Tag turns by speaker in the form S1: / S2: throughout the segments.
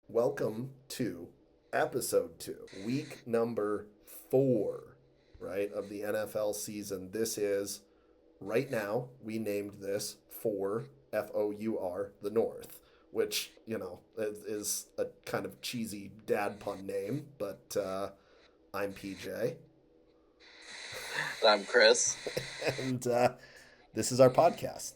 S1: Welcome to episode 2, week number 4, right, of the NFL season. This is, right now, we named this Four, the North, which, is a kind of cheesy dad pun name, but I'm PJ.
S2: I'm Chris.
S1: And this is our podcast.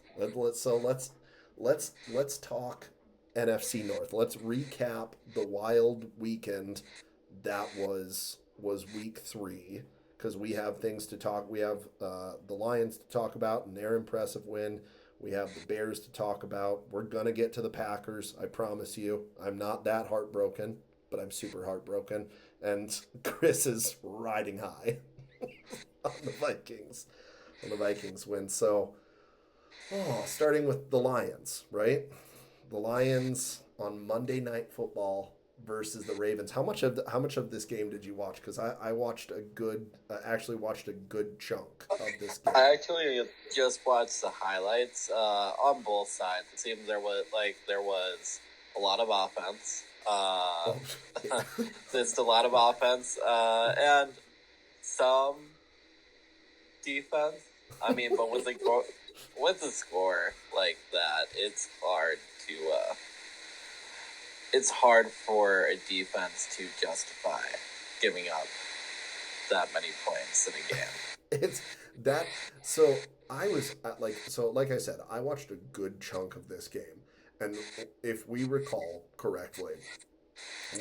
S1: Let's talk NFC North. Let's recap the wild weekend that was week 3, because we have things to talk. We have the Lions to talk about and their impressive win. We have the Bears to talk about. We're gonna get to the Packers. I promise you. I'm not that heartbroken, but I'm super heartbroken. And Chris is riding high on the Vikings win. So, starting with the Lions, right? The Lions on Monday Night Football versus the Ravens. How much of this game did you watch? Because I watched actually watched a good chunk of this game.
S2: I actually just watched the highlights on both sides. It seemed there was a lot of offense. Just a lot of offense and some defense. I mean, but with the score like that, it's hard for a defense to justify giving up that many points in a game.
S1: It's that. So like I said, I watched a good chunk of this game, and if we recall correctly,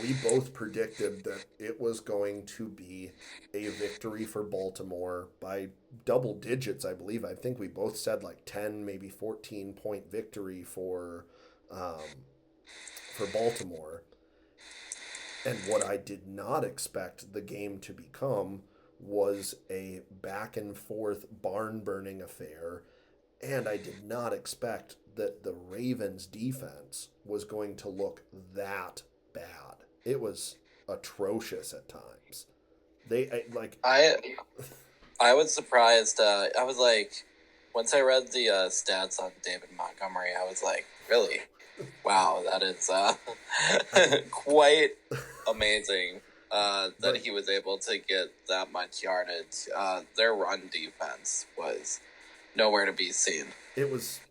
S1: we both predicted that it was going to be a victory for Baltimore by double digits, I believe. I think we both said like 10, maybe 14-point victory for Baltimore. And what I did not expect the game to become was a back and forth barn burning affair. And I did not expect that the Ravens defense was going to look that bad. It was atrocious at times.
S2: I was surprised. I was like, once I read the stats on David Montgomery, I was like, really? Wow, that is quite amazing that he was able to get that much yardage. Their run defense was nowhere to be seen.
S1: It was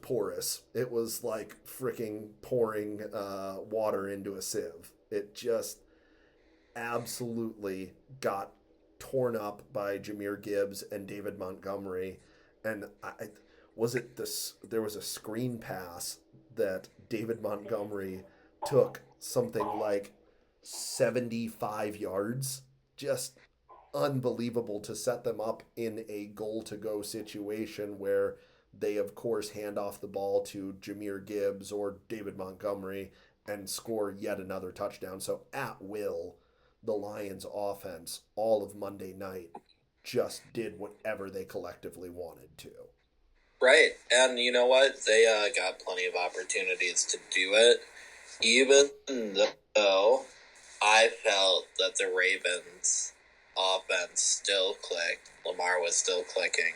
S1: porous. It was like freaking pouring water into a sieve. It just absolutely got torn up by Jahmyr Gibbs and David Montgomery. And there was a screen pass that David Montgomery took something like 75 yards. Just unbelievable to set them up in a goal-to-go situation where they, of course, hand off the ball to Jahmyr Gibbs or David Montgomery and score yet another touchdown. So at will, the Lions offense all of Monday night just did whatever they collectively wanted to.
S2: Right. And you know what? They got plenty of opportunities to do it, even though I felt that the Ravens offense still clicked. Lamar was still clicking.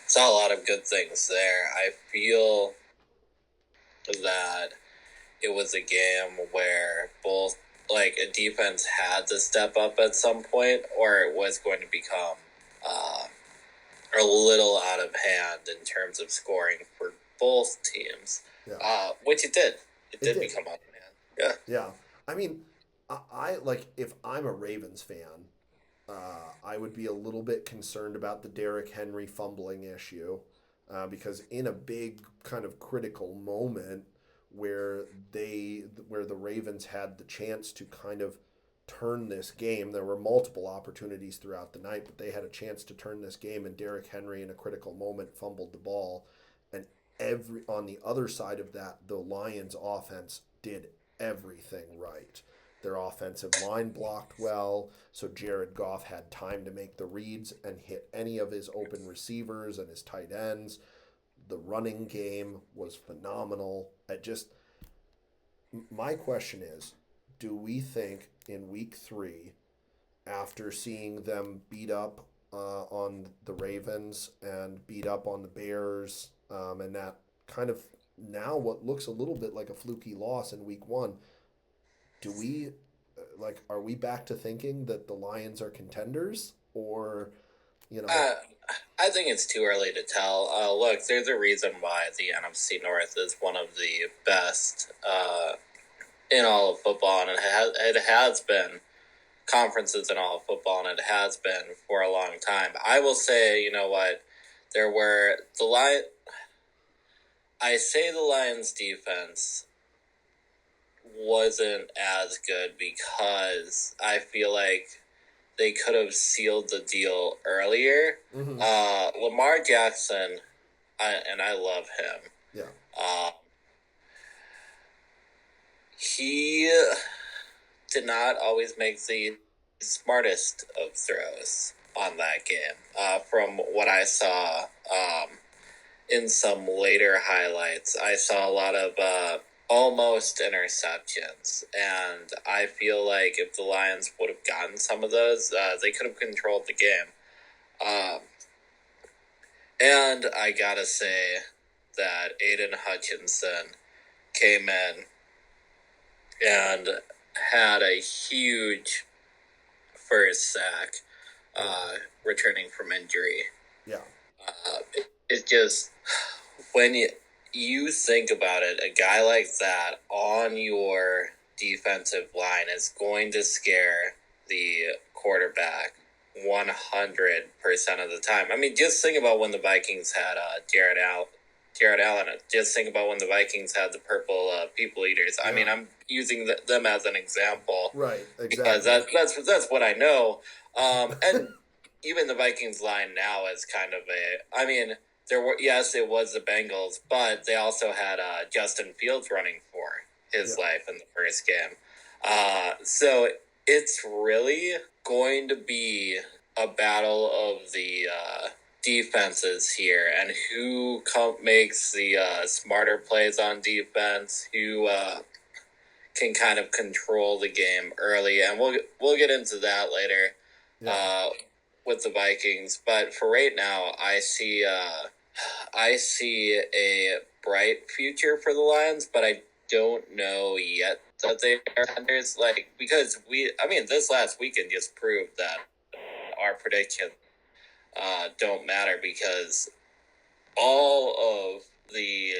S2: Saw a lot of good things there. I feel that it was a game where both, like, a defense had to step up at some point, or it was going to become a little out of hand in terms of scoring for both teams,
S1: Yeah,
S2: which it did. It
S1: it
S2: did
S1: did.
S2: become out of hand. Yeah.
S1: Yeah, I mean, I like if I'm a Ravens fan, I would be a little bit concerned about the Derrick Henry fumbling issue because in a big kind of critical moment where where the Ravens had the chance to kind of turn this game, there were multiple opportunities throughout the night, but they had a chance to turn this game, and Derrick Henry in a critical moment fumbled the ball, and every on the other side of that, the Lions offense did everything right. Their offensive line blocked well, so Jared Goff had time to make the reads and hit any of his open receivers and his tight ends. The running game was phenomenal. It just my question is, do we think in week 3 after seeing them beat up on the Ravens and beat up on the Bears, and that kind of now what looks a little bit like a fluky loss in week 1, do we like are we back to thinking that the Lions are contenders, or you know
S2: Uh, I think it's too early to tell. Look, there's a reason why the NFC North is one of the best in all of football, and it has been conferences in all of football, and it has been for a long time. I will say, you know what, there were the Lion. I say the Lions' defense wasn't as good because I feel like they could have sealed the deal earlier.
S1: mm-hmm.
S2: Lamar Jackson, and I love him.
S1: Yeah,
S2: Uh, he did not always make the smartest of throws on that game. From what I saw in some later highlights, I saw a lot of almost interceptions, and I feel like if the Lions would have gotten some of those, they could have controlled the game. Um, and I gotta say that Aiden Hutchinson came in and had a huge first sack,
S1: yeah,
S2: returning from injury.
S1: yeah,
S2: It just when you think about it, a guy like that on your defensive line is going to scare the quarterback 100% of the time. I mean, just think about when the Vikings had Jared Allen. Just think about when the Vikings had the purple people eaters. I mean,
S1: yeah.
S2: I'm using them as an example
S1: Right,
S2: because
S1: exactly.
S2: that's what I know. And even the Vikings line now is kind of a. I mean, there were yes, it was the Bengals, but they also had Justin Fields running for his
S1: Yeah,
S2: life in the first game. So it's really going to be a battle of the defenses here, and who makes the smarter plays on defense, who can kind of control the game early, and we'll get into that later
S1: yeah,
S2: uh, with the Vikings. But for right now, I see a bright future for the Lions, but I don't know yet that they are contenders. Like because this last weekend just proved that our predictions don't matter because all of the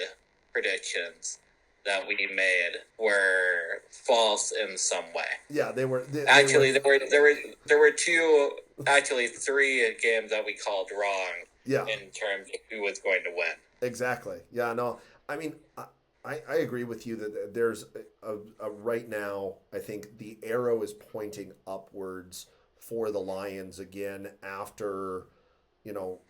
S2: predictions that we made were false in some way.
S1: yeah. They were
S2: Actually, there were two, actually three games that we called wrong
S1: yeah.
S2: in terms of who was going to win.
S1: Exactly. Yeah, no. I mean, I agree with you that there's right now, I think the arrow is pointing upwards for the Lions again after, you know,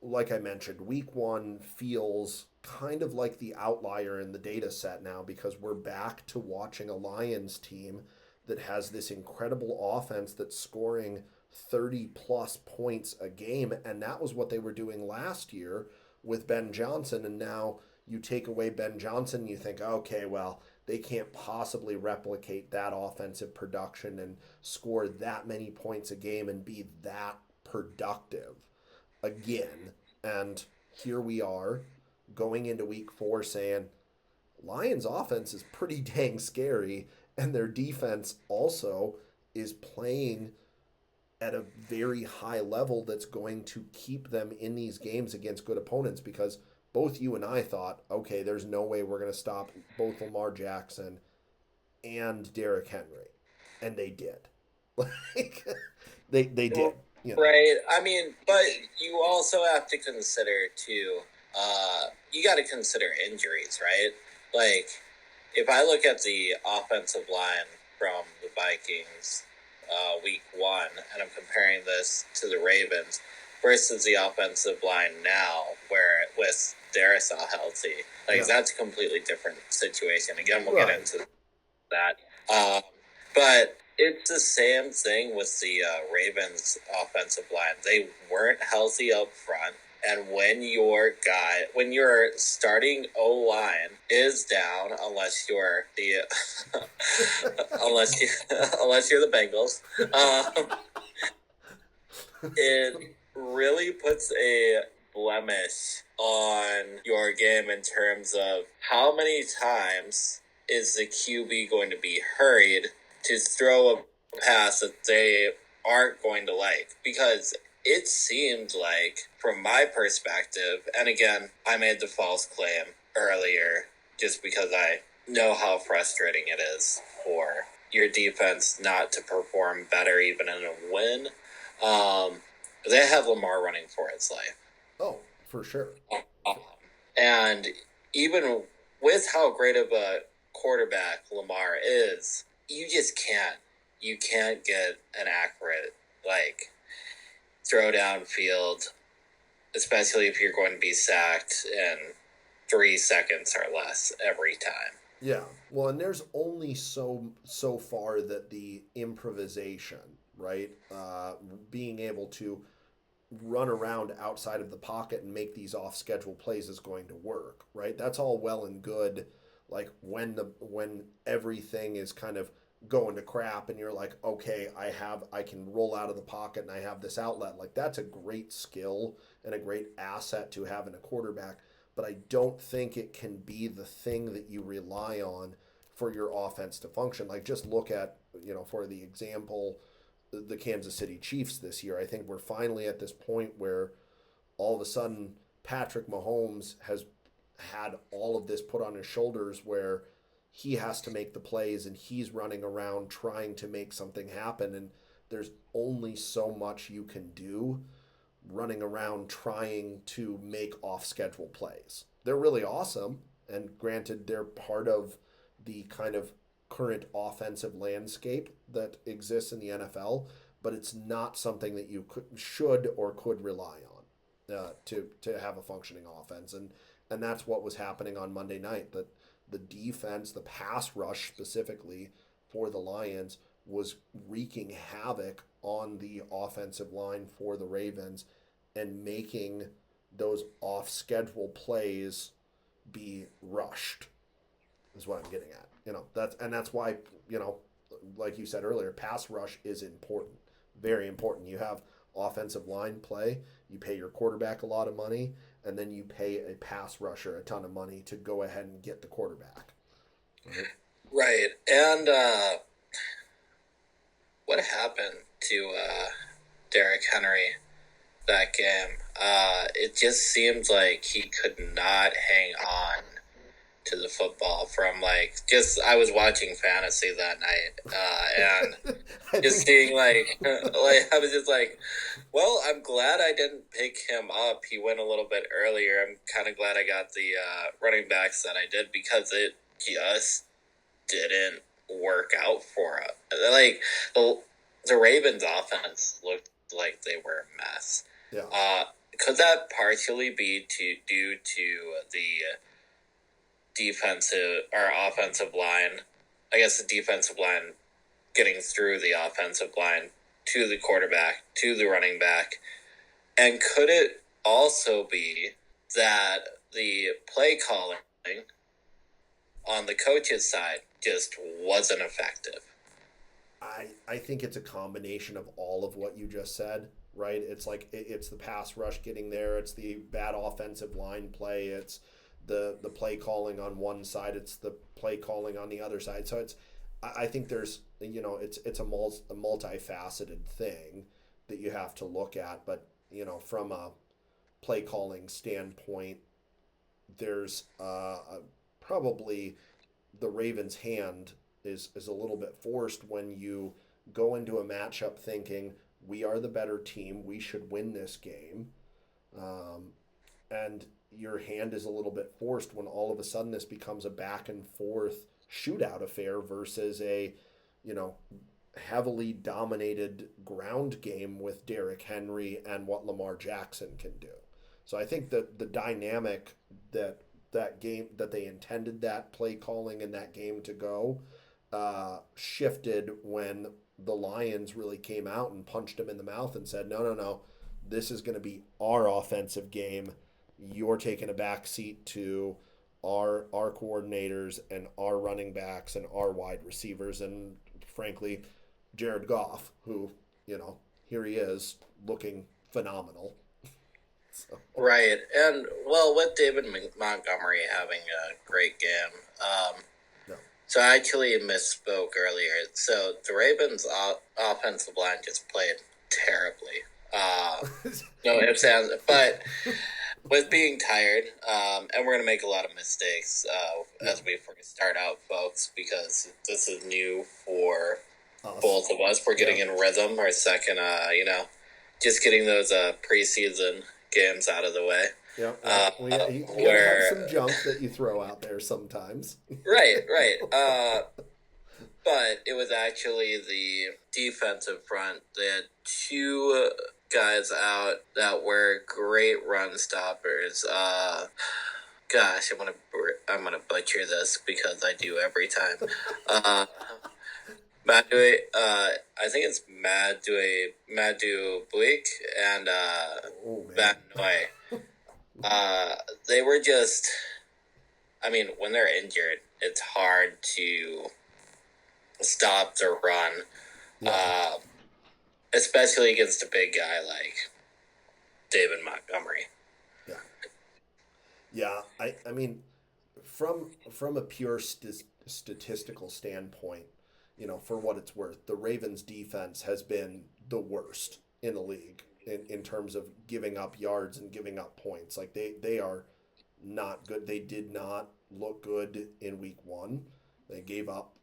S1: like I mentioned, week 1 feels kind of like the outlier in the data set now because we're back to watching a Lions team that has this incredible offense that's scoring 30 plus points a game. And that was what they were doing last year with Ben Johnson. And now you take away Ben Johnson, you think, okay, well, they can't possibly replicate that offensive production and score that many points a game and be that productive again. And here we are going into week 4 saying Lions offense is pretty dang scary, and their defense also is playing at a very high level that's going to keep them in these games against good opponents because both you and I thought, okay, there's no way we're going to stop both Lamar Jackson and Derrick Henry. And they did. Like they did, you know.
S2: Right. I mean, but you also have to consider too. You got to consider injuries, right? Like, if I look at the offensive line from the Vikings, week one, and I'm comparing this to the Ravens versus the offensive line now, where with Darisaw healthy, like
S1: Yeah.
S2: that's a completely different situation. Again, we'll get
S1: Right.
S2: into that. But it's the same thing with the Ravens offensive line. They weren't healthy up front. And when your starting O line is down, unless you're the, unless you, unless you're the Bengals, it really puts a blemish on your game in terms of how many times is the QB going to be hurried to throw a pass that they aren't going to like. Because it seemed like, from my perspective, and again, I made the false claim earlier just because I know how frustrating it is for your defense not to perform better even in a win. Um, they have Lamar running for his life.
S1: Oh, for sure.
S2: Um, and even with how great of a quarterback Lamar is, you just can't. You can't get an accurate, like, throw downfield, especially if you're going to be sacked in 3 seconds or less every time.
S1: Yeah. Well, and there's only so far that the improvisation, right? Being able to run around outside of the pocket and make these off schedule plays is going to work, right? That's all well and good, like when everything is kind of going to crap and you're like, okay, I can roll out of the pocket and I have this outlet. Like that's a great skill and a great asset to have in a quarterback, but I don't think it can be the thing that you rely on for your offense to function. Like just look at, for the example, the Kansas City Chiefs this year. I think we're finally at this point where all of a sudden Patrick Mahomes has had all of this put on his shoulders where he has to make the plays and he's running around trying to make something happen, and there's only so much you can do running around trying to make off schedule plays. They're really awesome, and granted they're part of the kind of current offensive landscape that exists in the NFL, but it's not something that you should or could rely on to have a functioning offense. And that's what was happening on Monday night. That the defense, the pass rush specifically for the Lions, was wreaking havoc on the offensive line for the Ravens and making those off schedule plays be rushed is what I'm getting at. That's why, like you said earlier, pass rush is important. Very important. You have offensive line play, you pay your quarterback a lot of money, and then you pay a pass rusher a ton of money to go ahead and get the quarterback. Right?
S2: Right. And what happened to Derrick Henry that game? It just seemed like he could not hang on to the football from I was watching fantasy that night and just seeing like I was just like, well, I'm glad I didn't pick him up. He went a little bit earlier. I'm kind of glad I got the running backs that I did because it just didn't work out for us. Like the Ravens offense looked like they were a mess.
S1: Yeah.
S2: Could that partially be due to the defensive or offensive line? I guess the defensive line getting through the offensive line to the quarterback, to the running back. And could it also be that the play calling on the coach's side just wasn't effective?
S1: I think it's a combination of all of what you just said, right? It's like it's the pass rush getting there, it's the bad offensive line play, it's the play calling on one side, it's the play calling on the other side. So I think there's it's a multifaceted thing that you have to look at. But from a play calling standpoint, there's probably the Ravens' hand is a little bit forced when you go into a matchup thinking we are the better team, we should win this game, um, and your hand is a little bit forced when all of a sudden this becomes a back and forth shootout affair versus a you know heavily dominated ground game with Derrick Henry and what Lamar Jackson can do. So I think that the dynamic that that game that they intended that play calling in that game to go shifted when the Lions really came out and punched him in the mouth and said, no, no, no, this is going to be our offensive game. You're taking a back seat to our coordinators and our running backs and our wide receivers and frankly Jared Goff, who here he is looking phenomenal. So
S2: Right, and well, with David Montgomery having a great game,
S1: no,
S2: so I actually misspoke earlier. So the Ravens' offensive line just played terribly. No ifs, ands, but with being tired, and we're gonna make a lot of mistakes
S1: yeah,
S2: as we first start out, folks, because this is new for
S1: us,
S2: both of us. We're
S1: yeah,
S2: getting in rhythm. Our second, just getting those preseason games out of the way.
S1: yeah, yeah.
S2: Uh,
S1: You got to have
S2: where
S1: some junk that you throw out there sometimes.
S2: right. But it was actually the defensive front. They had two guys out that were great run stoppers. Gosh, I'm gonna butcher this because I do every time. Uh, Madue, I think it's Madu Bleak and
S1: Oh
S2: Van
S1: man,
S2: Noy. They were just. I mean, when they're injured, it's hard to stop the run,
S1: yeah,
S2: uh, especially against a big guy like David Montgomery.
S1: yeah, yeah. I mean, from a pure statistical standpoint, for what it's worth, the Ravens defense has been the worst in the league in terms of giving up yards and giving up points. Like they are not good. They did not look good in week one. They gave up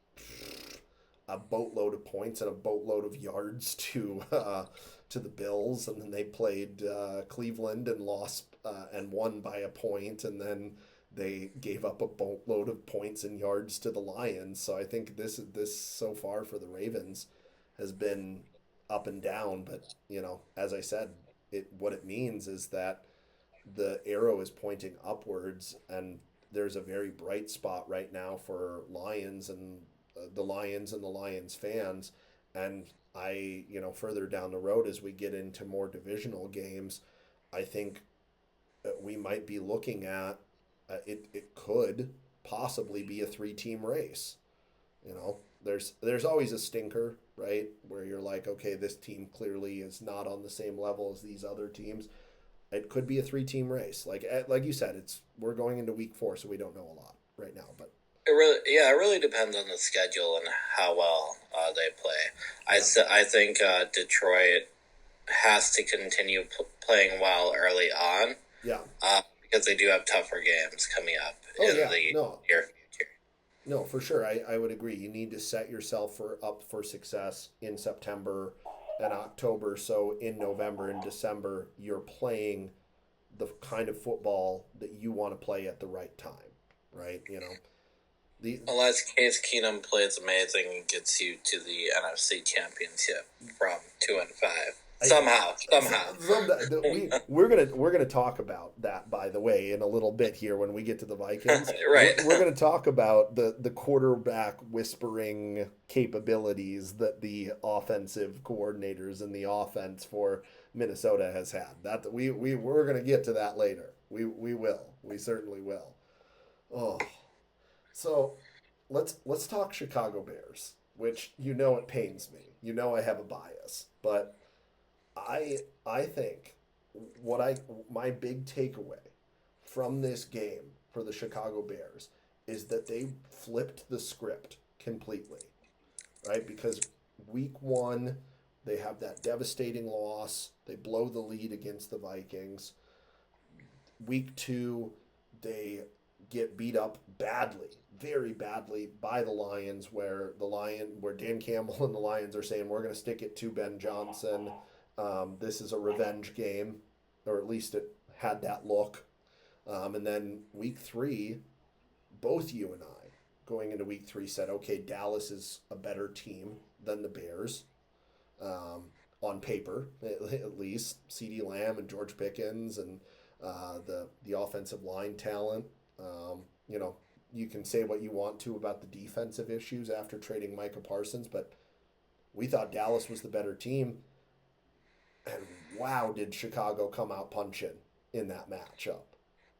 S1: a boatload of points and a boatload of yards to the Bills, and then they played Cleveland and lost and won by a point, and then they gave up a boatload of points and yards to the Lions. So I think this so far for the Ravens has been up and down, but as I said, what it means is that the arrow is pointing upwards, and there's a very bright spot right now for Lions and the Lions and the Lions fans. And further down the road as we get into more divisional games, I think we might be looking at it could possibly be a three-team race. There's always a stinker, right? Where you're like, okay, this team clearly is not on the same level as these other teams. It could be a three-team race. Like you said, we're going into week 4, so we don't know a lot right now. But
S2: It really depends on the schedule and how well they play.
S1: yeah,
S2: I think Detroit has to continue playing well early on
S1: yeah.
S2: because they do have tougher games coming up
S1: Oh
S2: in
S1: yeah,
S2: the
S1: no,
S2: near future.
S1: no, for sure. I would agree. You need to set yourself up for success in September and October. So in November and December, you're playing the kind of football that you want to play at the right time, right? The
S2: Unless Case Keenum plays amazing and gets you to the NFC Championship from 2-5
S1: I
S2: somehow.
S1: we're gonna talk about that, by the way, in a little bit here when we get to the Vikings.
S2: Right.
S1: We're gonna talk about the quarterback whispering capabilities that the offensive coordinators and the offense for Minnesota has had. That we're gonna get to that later. We will. We certainly will. Oh, so let's talk Chicago Bears, which it pains me. I have a bias, but I think what I my big takeaway from this game for the Chicago Bears is that they flipped the script completely, right? Because week 1 They have that devastating loss. They blow the lead against the Vikings. Week two, they get beat up badly, very badly by the Lions, where Dan Campbell and the Lions are saying we're going to stick it to Ben Johnson. This is a revenge game, or at least it had that look. And then week three, both you and I, going into week three, said, okay, Dallas is a better team than the Bears, on paper, at least. C.D. Lamb and George Pickens and the offensive line talent. You know, you can say what you want to about the defensive issues after trading Micah Parsons, but we thought Dallas was the better team. And wow, did Chicago come out punching in that matchup.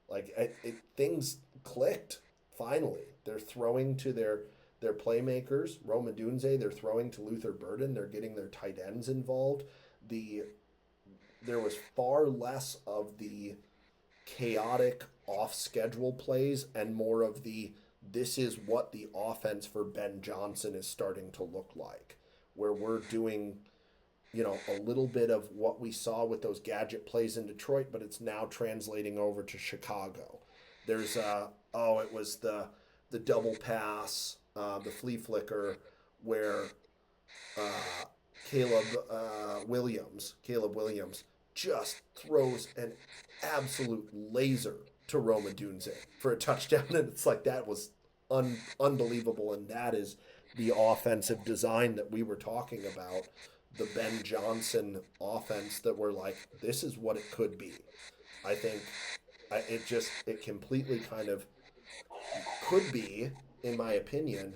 S1: Like things clicked finally. They're throwing to their playmakers, Roma Dunze. They're throwing to Luther Burden. They're getting their tight ends involved. The There was far less of the chaotic off schedule plays and more of the this is what the offense for Ben Johnson is starting to look like, where we're doing a little bit of what we saw with those gadget plays in Detroit, but it's now translating over to Chicago. There's it was the double pass, the flea flicker, where uh, Caleb Williams just throws an absolute laser to Roma Dunze for a touchdown, and it's like that was unbelievable, and that is the offensive design that we were talking about, the Ben Johnson offense that we're like, this is what it could be. I think it completely kind of could be, in my opinion,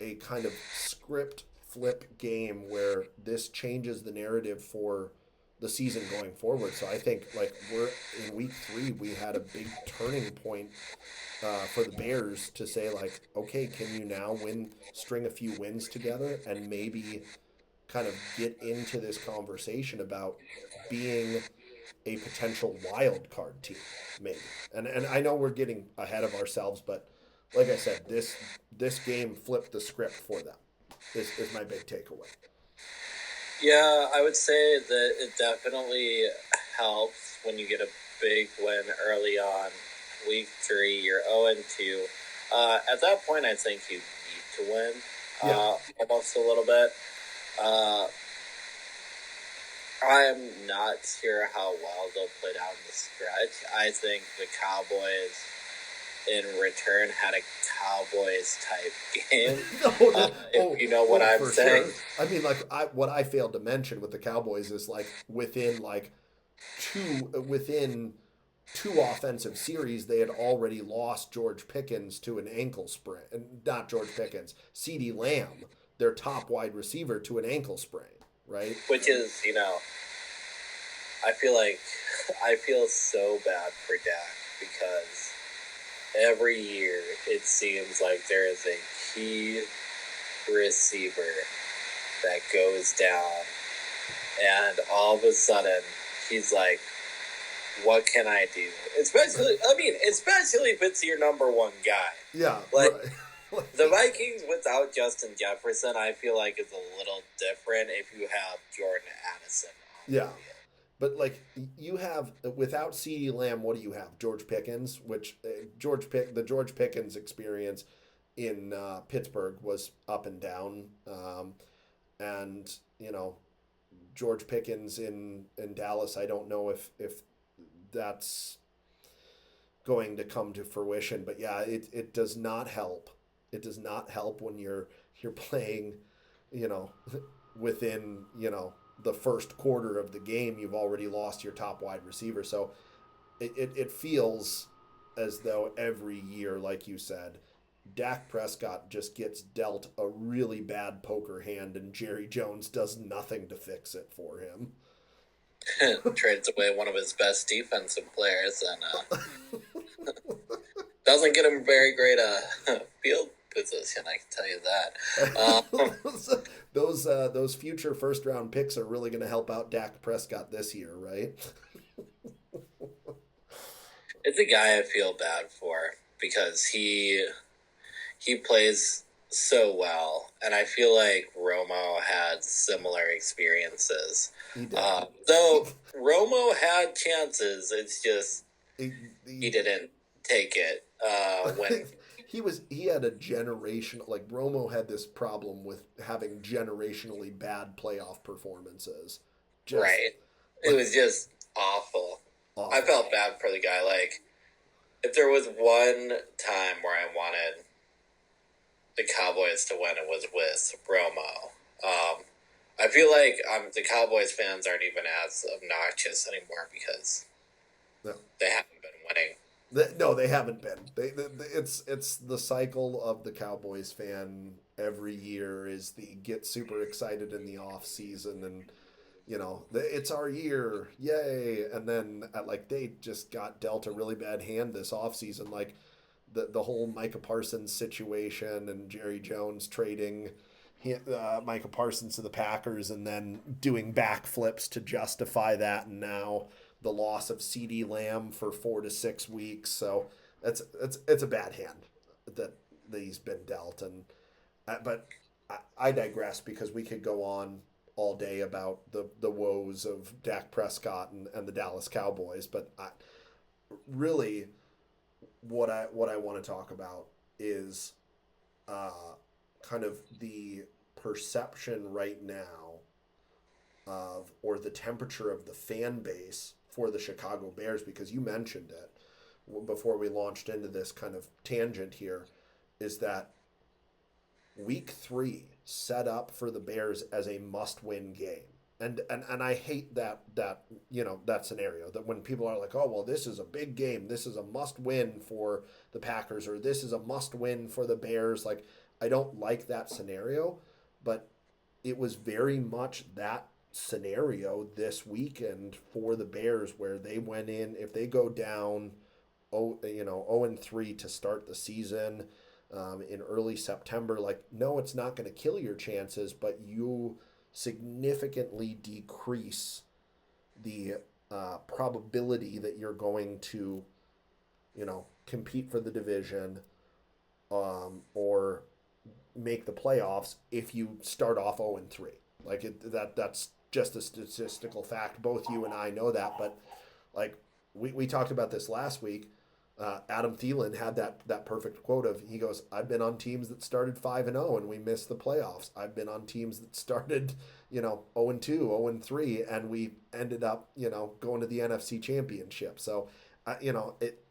S1: a kind of script flip game where this changes the narrative for the season going forward. So I think like we're in week three, we had a big turning point for the Bears to say like, okay, can you now string a few wins together and maybe kind of get into this conversation about being a potential wild card team, maybe. And I know we're getting ahead of ourselves, but like I said, this game flipped the script for them. Is my big takeaway.
S2: Yeah, I would say that it definitely helps when you get a big win early on. Week three, you're 0-2. At that point, I think you need to win
S1: Yeah.
S2: almost a little bit. Uh, I'm not sure how well they'll play down the stretch. I think the Cowboys, in return, had a Cowboys type game. If you know what I'm saying.
S1: Sure. I mean, like what I failed to mention with the Cowboys is like within two offensive series, they had already lost George Pickens to an ankle sprain. Not George Pickens, C.D. Lamb, their top wide receiver, to an ankle sprain. Right?
S2: Which is, I feel so bad for Dak because every year it seems like there is a key receiver that goes down, and all of a sudden he's like, what can I do? Especially if it's your number one guy.
S1: Yeah.
S2: Like,
S1: right.
S2: The Vikings without Justin Jefferson, I feel like, is a little different if you have Jordan Addison on
S1: yeah. But like you have without CeeDee Lamb, what do you have? George Pickens, which the George Pickens experience in Pittsburgh was up and down, and George Pickens in Dallas. I don't know if that's going to come to fruition, but yeah, it does not help. It does not help when you're playing, you know, within the first quarter of the game, you've already lost your top wide receiver. So it feels as though every year, like you said, Dak Prescott just gets dealt a really bad poker hand and Jerry Jones does nothing to fix it for him.
S2: Trades away one of his best defensive players and doesn't get him very great field position, I can tell you that.
S1: Those future first round picks are really going to help out Dak Prescott this year, right?
S2: It's a guy I feel bad for because he plays so well, and I feel like Romo had similar experiences.
S1: He did.
S2: Though Romo had chances, it's just
S1: he,
S2: he
S1: he,
S2: didn't take it when
S1: he had a generation like Romo had this problem with having generationally bad playoff performances. Just
S2: right. It
S1: like
S2: was just awful. I
S1: awful.
S2: felt bad for the guy. Like if there was one time where I wanted the Cowboys to win, it was with Romo. I feel like the Cowboys fans aren't even as obnoxious anymore because
S1: No.
S2: they haven't been winning.
S1: No, they haven't been. It's the cycle of the Cowboys fan every year is the get super excited in the off season and it's our year, yay! And then like they just got dealt a really bad hand this off season, like the whole Micah Parsons situation and Jerry Jones trading Micah Parsons to the Packers and then doing backflips to justify that, and now the loss of CD Lamb for 4 to 6 weeks. So it's a bad hand that he's been dealt. And but I digress because we could go on all day about the woes of Dak Prescott and the Dallas Cowboys. But really, what I want to talk about is uh, kind of the perception right now of or the temperature of the fan base for the Chicago Bears, because you mentioned it before we launched into this kind of tangent here, is that week 3 set up for the Bears as a must-win game. And I hate that scenario that when people are like, oh well, this is a big game, this is a must win for the Packers, or this is a must win for the Bears. Like, I don't like that scenario, but it was very much that scenario this weekend for the Bears, where they went in, if they go down 0-3 to start the season in early September, like, no, it's not going to kill your chances, but you significantly decrease the probability that you're going to, compete for the division, or make the playoffs if you start off 0-3. Like that's just a statistical fact. Both you and I know that, but like we talked about this last week. Adam Thielen had that perfect quote of, he goes, I've been on teams that started 5-0 and we missed the playoffs. I've been on teams that started 0-2, 0-3, and we ended up going to the NFC Championship. So it,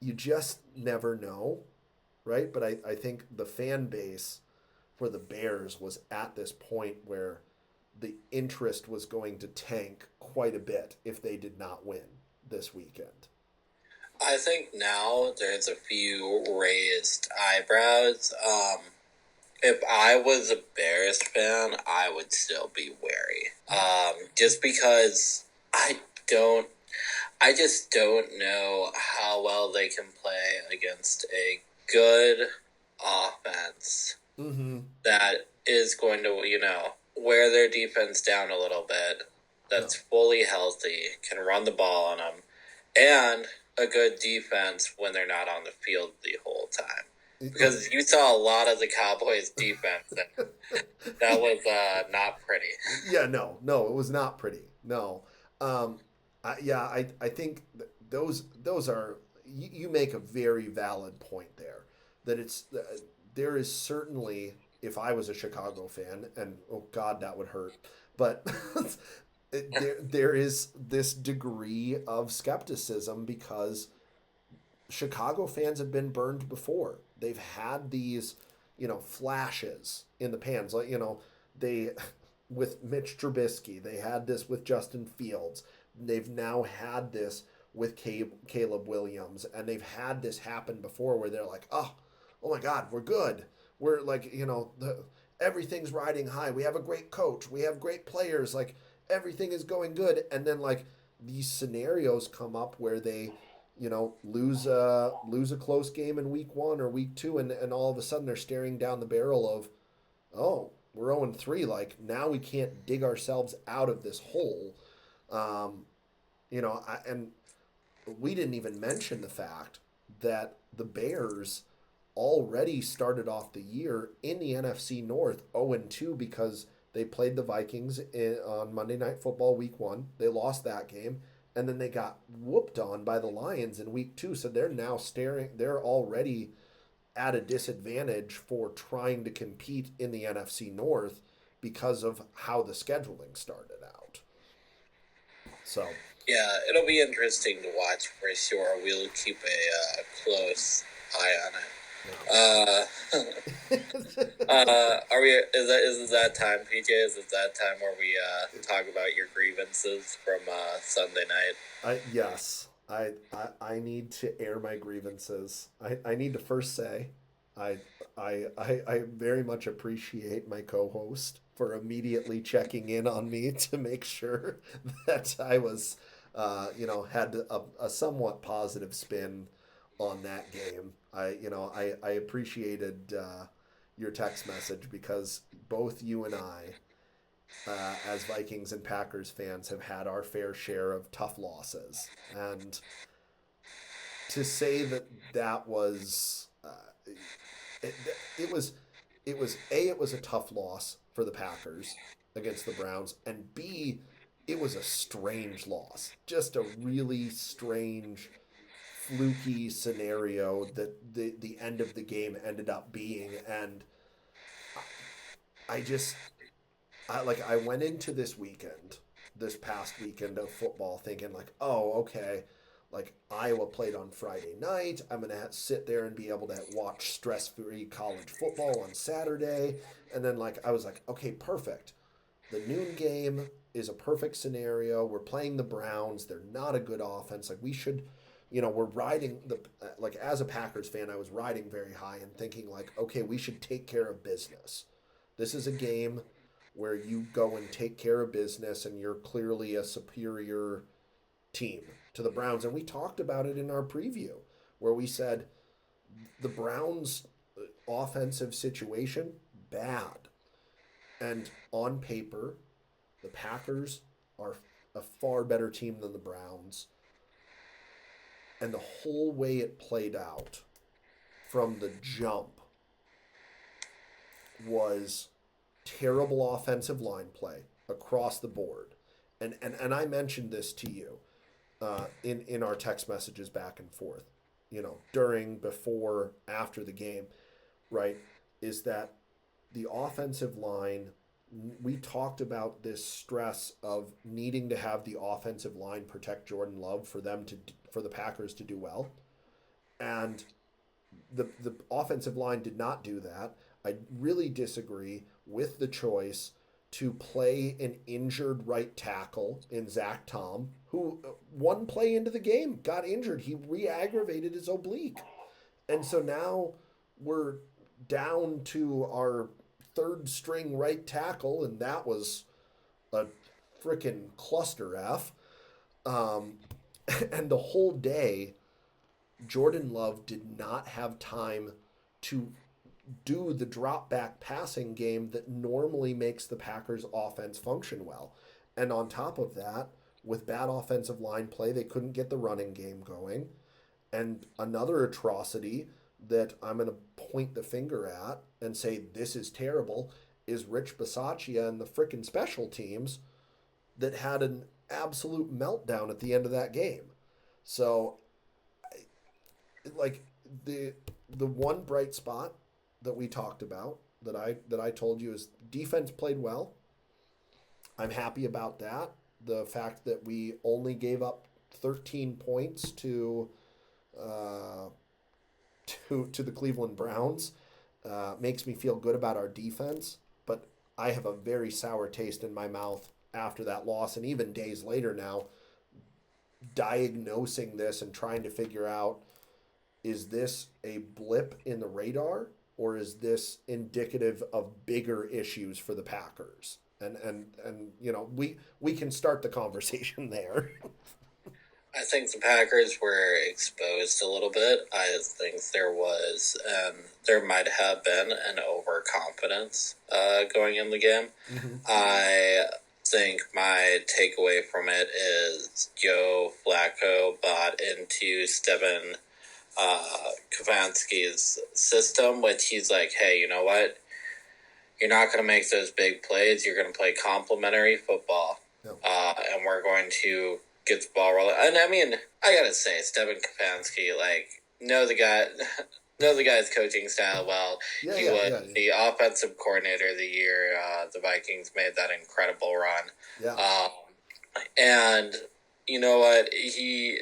S1: you just never know, right? But I think the fan base for the Bears was at this point where the interest was going to tank quite a bit if they did not win this weekend.
S2: I think now there's a few raised eyebrows. If I was a Bears fan, I would still be wary. Just because don't, I just don't know how well they can play against a good offense
S1: Mm-hmm.
S2: that is going to, wear their defense down a little bit,
S1: No.
S2: that's fully healthy, can run the ball on them, and a good defense when they're not on the field the whole time. Because you saw a lot of the Cowboys' defense, and that was not pretty.
S1: Yeah, no, it was not pretty. No. Um, I think those are, you make a very valid point there. That it's there is certainly, if I was a Chicago fan, and oh God, that would hurt, but there is this degree of skepticism because Chicago fans have been burned before. They've had these, flashes in the pans. Like, they, with Mitch Trubisky, they had this with Justin Fields. They've now had this with Caleb Williams. And they've had this happen before where they're like, oh my God, we're good. We're like, everything's riding high. We have a great coach. We have great players. Like, everything is going good. And then, like, these scenarios come up where they lose a close game in week 1 or week 2, and all of a sudden they're staring down the barrel of, oh, we're 0-3. Like, now we can't dig ourselves out of this hole. Um, and we didn't even mention the fact that the Bears already started off the year in the NFC North 0-2 because they played the Vikings on Monday Night Football week 1. They lost that game, and then they got whooped on by the Lions in week 2. So they're now they're already at a disadvantage for trying to compete in the NFC North because of how the scheduling started out. So,
S2: Yeah, it'll be interesting to watch for sure. We'll keep a close eye on it. Are we? Is that time, PJ? Is it that time where we talk about your grievances from Sunday night?
S1: yes, I need to air my grievances. I need to first say, I, I very much appreciate my co-host for immediately checking in on me to make sure that I was, had a somewhat positive spin on that game. I appreciated your text message because both you and I, as Vikings and Packers fans, have had our fair share of tough losses, and to say that that was it, it was it was a tough loss for the Packers against the Browns, and B, it was a strange loss, just a really strange, fluky scenario that the end of the game ended up being, and I just I went into this past weekend of football thinking like, oh, okay, like Iowa played on Friday night. I'm gonna sit there and be able to watch stress-free college football on Saturday, and then like I was like, okay, perfect. The noon game is a perfect scenario. We're playing the Browns. They're not a good offense. Like we should, we're riding the like as a Packers fan, I was riding very high and thinking like, okay, we should take care of business. This is a game where you go and take care of business and you're clearly a superior team to the Browns. And we talked about it in our preview where we said the Browns' offensive situation bad. And on paper, the Packers are a far better team than the Browns. And the whole way it played out from the jump was terrible offensive line play across the board. And I mentioned this to you in our text messages back and forth, during, before, after the game, right? Is that the offensive line, we talked about this stress of needing to have the offensive line protect Jordan Love for the Packers to do well. And the offensive line did not do that. I really disagree with the choice to play an injured right tackle in Zach Tom, who one play into the game got injured. He re-aggravated his oblique. And so now we're down to our third string right tackle, and that was a freaking cluster F. Um, and the whole day, Jordan Love did not have time to do the drop back passing game that normally makes the Packers offense function well. And on top of that, with bad offensive line play, they couldn't get the running game going. And another atrocity that I'm going to point the finger at and say this is terrible is Rich Bisaccia and the frickin' special teams that had an absolute meltdown at the end of that game. So, like the one bright spot that we talked about that I told you is defense played well. I'm happy about that. The fact that we only gave up 13 points uh, to the Cleveland Browns makes me feel good about our defense. But I have a very sour taste in my mouth after that loss, and even days later now, diagnosing this and trying to figure out, is this a blip in the radar or is this indicative of bigger issues for the Packers? And we can start the conversation there.
S2: I think the Packers were exposed a little bit. I think there might have been an overconfidence going in the game.
S1: Mm-hmm.
S2: I think my takeaway from it is Joe Flacco bought into Steven Kavansky's system, which he's like, hey, you know what? You're not going to make those big plays. You're going to play complementary football,
S1: No.
S2: and we're going to get the ball rolling. And I mean, I gotta say, Stephen Kapansky, know the guy, know the guy's coaching style well.
S1: Yeah,
S2: He
S1: yeah,
S2: was
S1: yeah,
S2: the offensive coordinator of the year. The Vikings made that incredible run,
S1: yeah.
S2: and you know what? He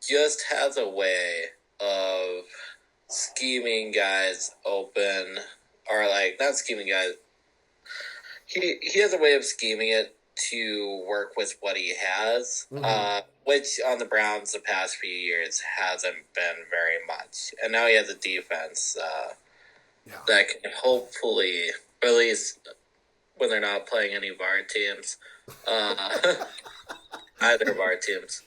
S2: just has a way of scheming guys open, or not scheming guys. He has a way of scheming it to work with what he has, which on the Browns the past few years hasn't been very much. And now he has a defense
S1: Yeah.
S2: that can hopefully, or at least when they're not playing any VAR teams, either VAR teams.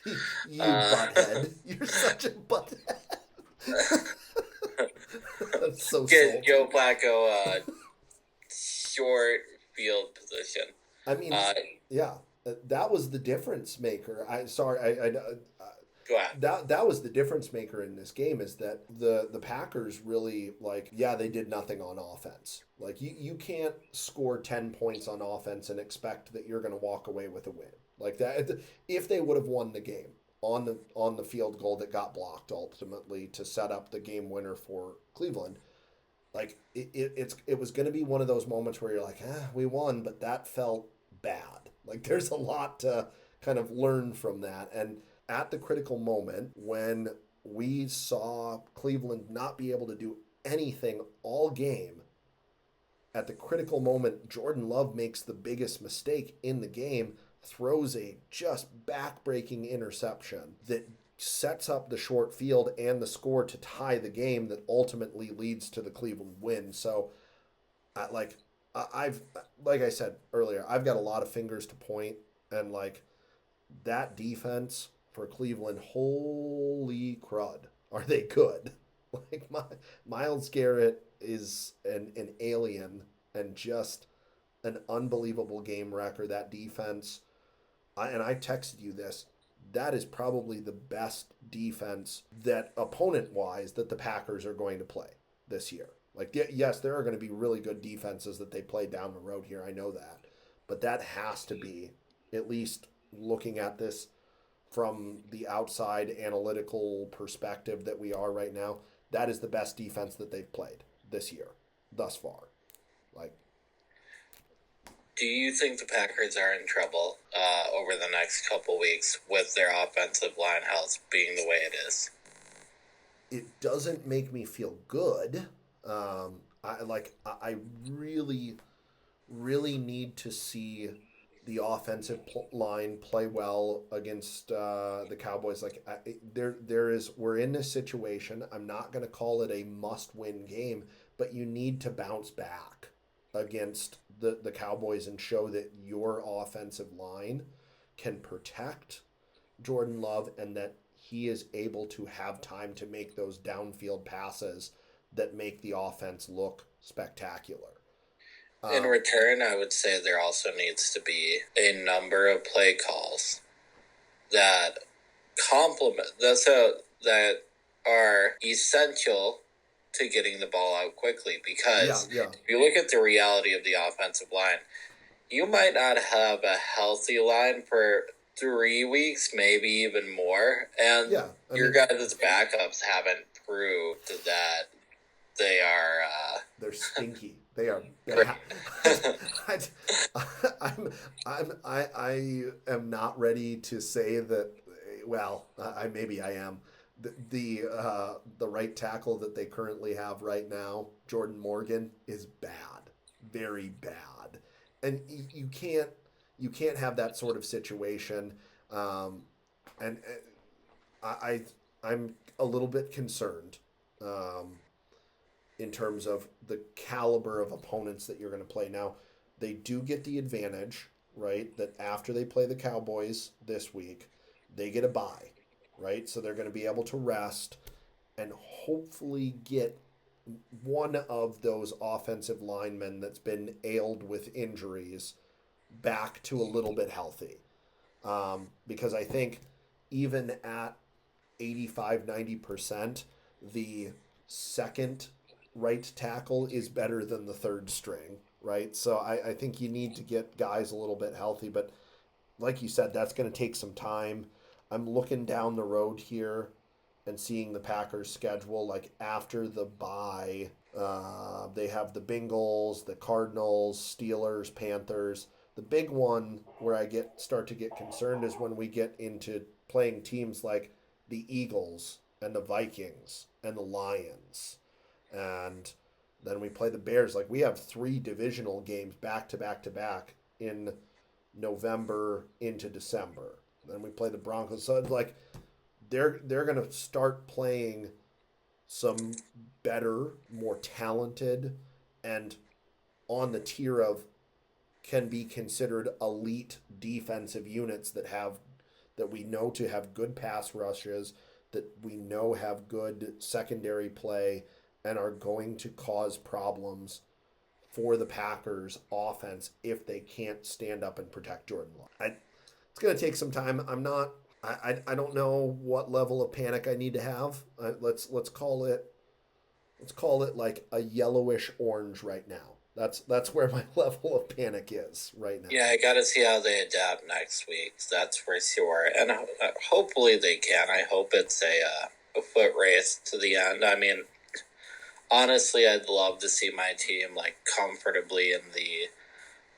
S1: You butthead. You're such a butthead. That's so
S2: Get
S1: salty.
S2: Joe Flacco short field position.
S1: I mean, yeah, that was the difference maker.
S2: Go ahead.
S1: That was the difference maker in this game is that the Packers really yeah, they did nothing on offense. Like you can't score 10 points on offense and expect that you're going to walk away with a win. Like that if they would have won the game on the field goal that got blocked ultimately to set up the game winner for Cleveland, like it was going to be one of those moments where you're like, we won, but that felt bad. Like there's a lot to kind of learn from that. And at the critical moment when we saw Cleveland not be able to do anything all game, at the critical moment, Jordan Love makes the biggest mistake in the game, throws a just back-breaking interception that sets up the short field and the score to tie the game that ultimately leads to the Cleveland win. So, I've like I said earlier, I've got a lot of fingers to point, and that defense for Cleveland, holy crud, are they good? Miles Garrett is an alien and just an unbelievable game wrecker. That defense, I texted you this. That is probably the best defense that opponent wise that the Packers are going to play this year. Yes, there are going to be really good defenses that they play down the road here. I know that. But that has to be, at least looking at this from the outside analytical perspective that we are right now, that is the best defense that they've played this year thus far. Like,
S2: Do you think the Packers are in trouble over the next couple weeks with their offensive line health being the way it is?
S1: it doesn't make me feel good. I really really need to see the offensive line play well against the Cowboys. We're in this situation. I'm not going to call it a must-win game, but you need to bounce back against the Cowboys and show that your offensive line can protect Jordan Love and that he is able to have time to make those downfield passes that make the offense look spectacular.
S2: In return, I would say there also needs to be a number of play calls that that are essential to getting the ball out quickly. Because
S1: Yeah.
S2: if you look at the reality of the offensive line, you might not have a healthy line for 3 weeks, maybe even more, and
S1: Yeah,
S2: your guys' backups haven't proved that they are.
S1: They're stinky. They are bad. I am not ready to say that. Well, maybe I am. The right tackle that they currently have right now, Jordan Morgan, is bad, very bad, and you can't have that sort of situation. And I'm a little bit concerned. In terms of the caliber of opponents that you're going to play. Now, they do get the advantage, right? That after they play the Cowboys this week, they get a bye, right? So they're going to be able to rest and hopefully get one of those offensive linemen that's been ailed with injuries back to a little bit healthy. Because I think even at 85, 90%, the second right tackle is better than the third string, right? So I think you need to get guys a little bit healthy, but like you said, that's going to take some time. I'm looking down the road here and seeing the Packers' schedule. Like after the bye, they have the Bengals, the Cardinals, Steelers, Panthers. The big one where I get start to get concerned is when we get into playing teams like the Eagles and the Vikings and the Lions, and then we play the Bears. Like we have three divisional games back to back to back in November into December. Then we play the Broncos. So it's like they're gonna start playing some better, more talented, and on the tier of can be considered elite defensive units that we know to have good pass rushes, that we know have good secondary play, and are going to cause problems for the Packers offense if they can't stand up and protect Jordan Love. It's going to take some time. I don't know what level of panic I need to have. Let's call it like a yellowish orange right now. That's where my level of panic is right now.
S2: Yeah, I got to see how they adapt next week. That's for sure, and hopefully they can. I hope it's a foot race to the end. I mean, honestly, I'd love to see my team like comfortably in the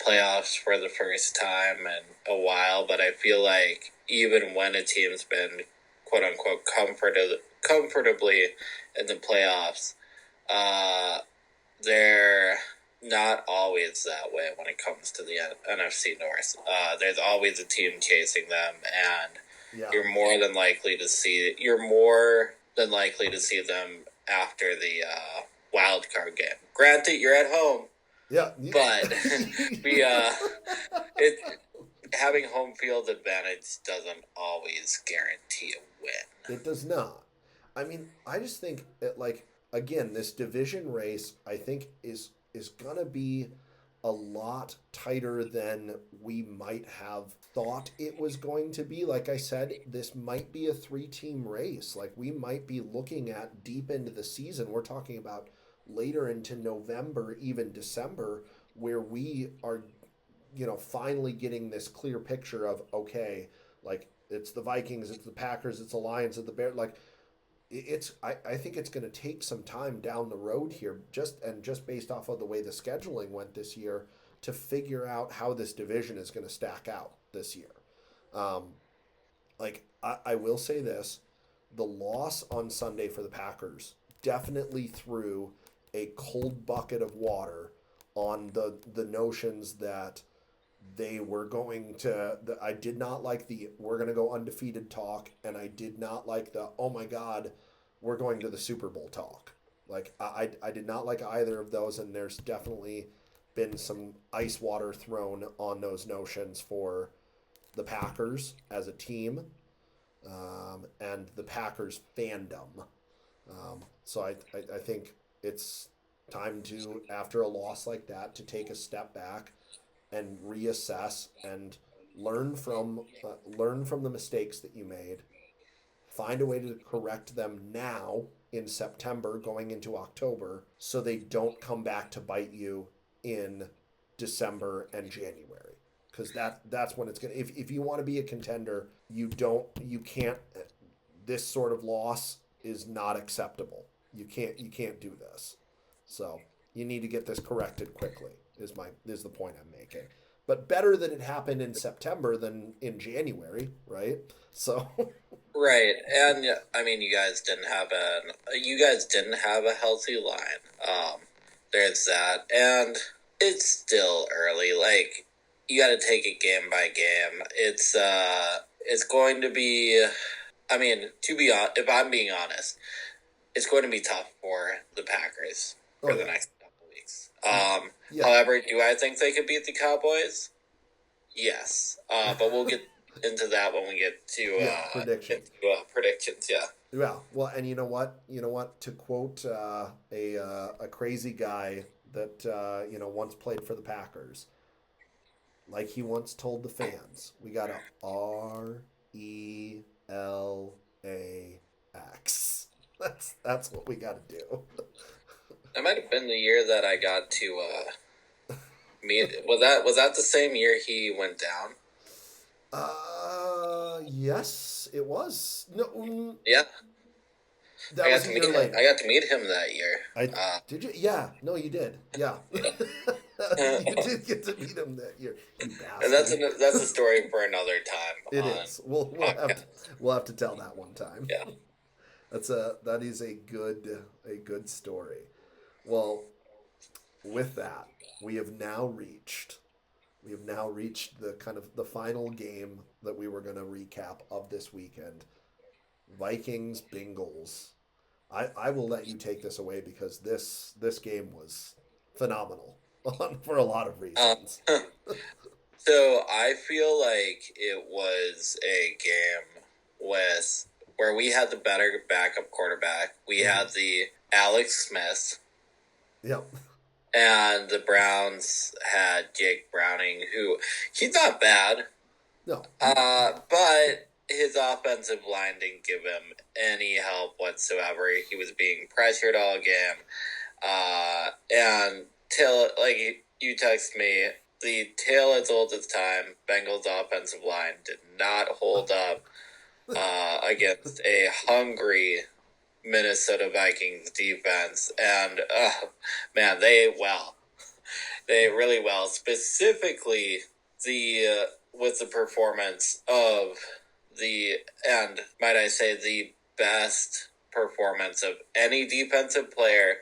S2: playoffs for the first time in a while, but I feel like even when a team's been quote unquote comfortably in the playoffs, uh, they're not always that way when it comes to the NFC North. There's always a team chasing them, and
S1: Yeah.
S2: you're more than likely to see them after the wild card game. Granted, you're at home,
S1: Yeah.
S2: but we it having home field advantage doesn't always guarantee a win.
S1: It does not. I mean, I just think that like again, this division race I think is gonna be a lot tighter than we might have thought it was going to be. Like I said, this might be a three-team race. Like we might be looking at deep into the season. We're talking about later into November, even December, where we are, finally getting this clear picture of okay, like it's the Vikings, it's the Packers, it's the Lions, it's the Bears. Like I think it's going to take some time down the road here, just based off of the way the scheduling went this year, to figure out how this division is going to stack out this year. Um, like I will say this, the loss on Sunday for the Packers definitely threw a cold bucket of water on the notions that they were going to. I did not like the we're going to go undefeated talk, and I did not like the oh my god, we're going to the Super Bowl talk. Like I did not like either of those, and there's definitely been some ice water thrown on those notions for the Packers as a team, and the Packers fandom. So I think it's time to, after a loss like that, to take a step back and reassess and learn from the mistakes that you made. Find a way to correct them now in September, going into October, so they don't come back to bite you in December and January. Because that's when it's gonna. If you want to be a contender, you can't. This sort of loss is not acceptable. You can't do this. So you need to get this corrected quickly. Is the point I'm making. But better that it happened in September than in January, right? So
S2: Right, and I mean, you guys didn't have a healthy line. There's that, and it's still early. Like, you got to take it game by game. It's going to be. I mean, if I'm being honest, it's going to be tough for the Packers
S1: oh
S2: for the
S1: yeah,
S2: next couple weeks.
S1: yeah,
S2: However, do I think they could beat the Cowboys? Yes, but we'll get into that when we
S1: yeah. Predictions.
S2: into predictions. Yeah.
S1: Yeah. Well, and you know what? You know what? To quote a crazy guy that once played for the Packers, like he once told the fans, we got a RELAX. That's what we got to do.
S2: That might have been the year that I got to meet. Was that the same year he went down?
S1: Yes, it was. No,
S2: Yeah, I
S1: that
S2: got
S1: was a
S2: to
S1: year
S2: meet him. I
S1: later.
S2: got to meet him that year.
S1: I did you? Yeah, no, you did. Yeah, you
S2: Yeah.
S1: did get to meet him that year. You
S2: And that's
S1: bastard.
S2: a story for another time
S1: It
S2: on
S1: is.
S2: podcast.
S1: We'll have to tell that one time.
S2: Yeah.
S1: That is a good story. Well, with that, we have now reached we have now reached the kind of the final game that we were going to recap of this weekend. Vikings Bengals. I will let you take this away because this game was phenomenal for a lot of
S2: Um,
S1: reasons.
S2: so I feel like it was a game with where we had the better backup quarterback. We
S1: Mm-hmm.
S2: had the Alex Smith,
S1: Yep.
S2: and the Browns had Jake Browning, who he's not bad,
S1: No.
S2: but his offensive line didn't give him any help whatsoever. He was being pressured all game. And till like you text me, the tale as old as time. Bengals offensive line did not hold up against a hungry Minnesota Vikings defense, and man, they really well. Specifically, the with the performance of the and might I say the best performance of any defensive player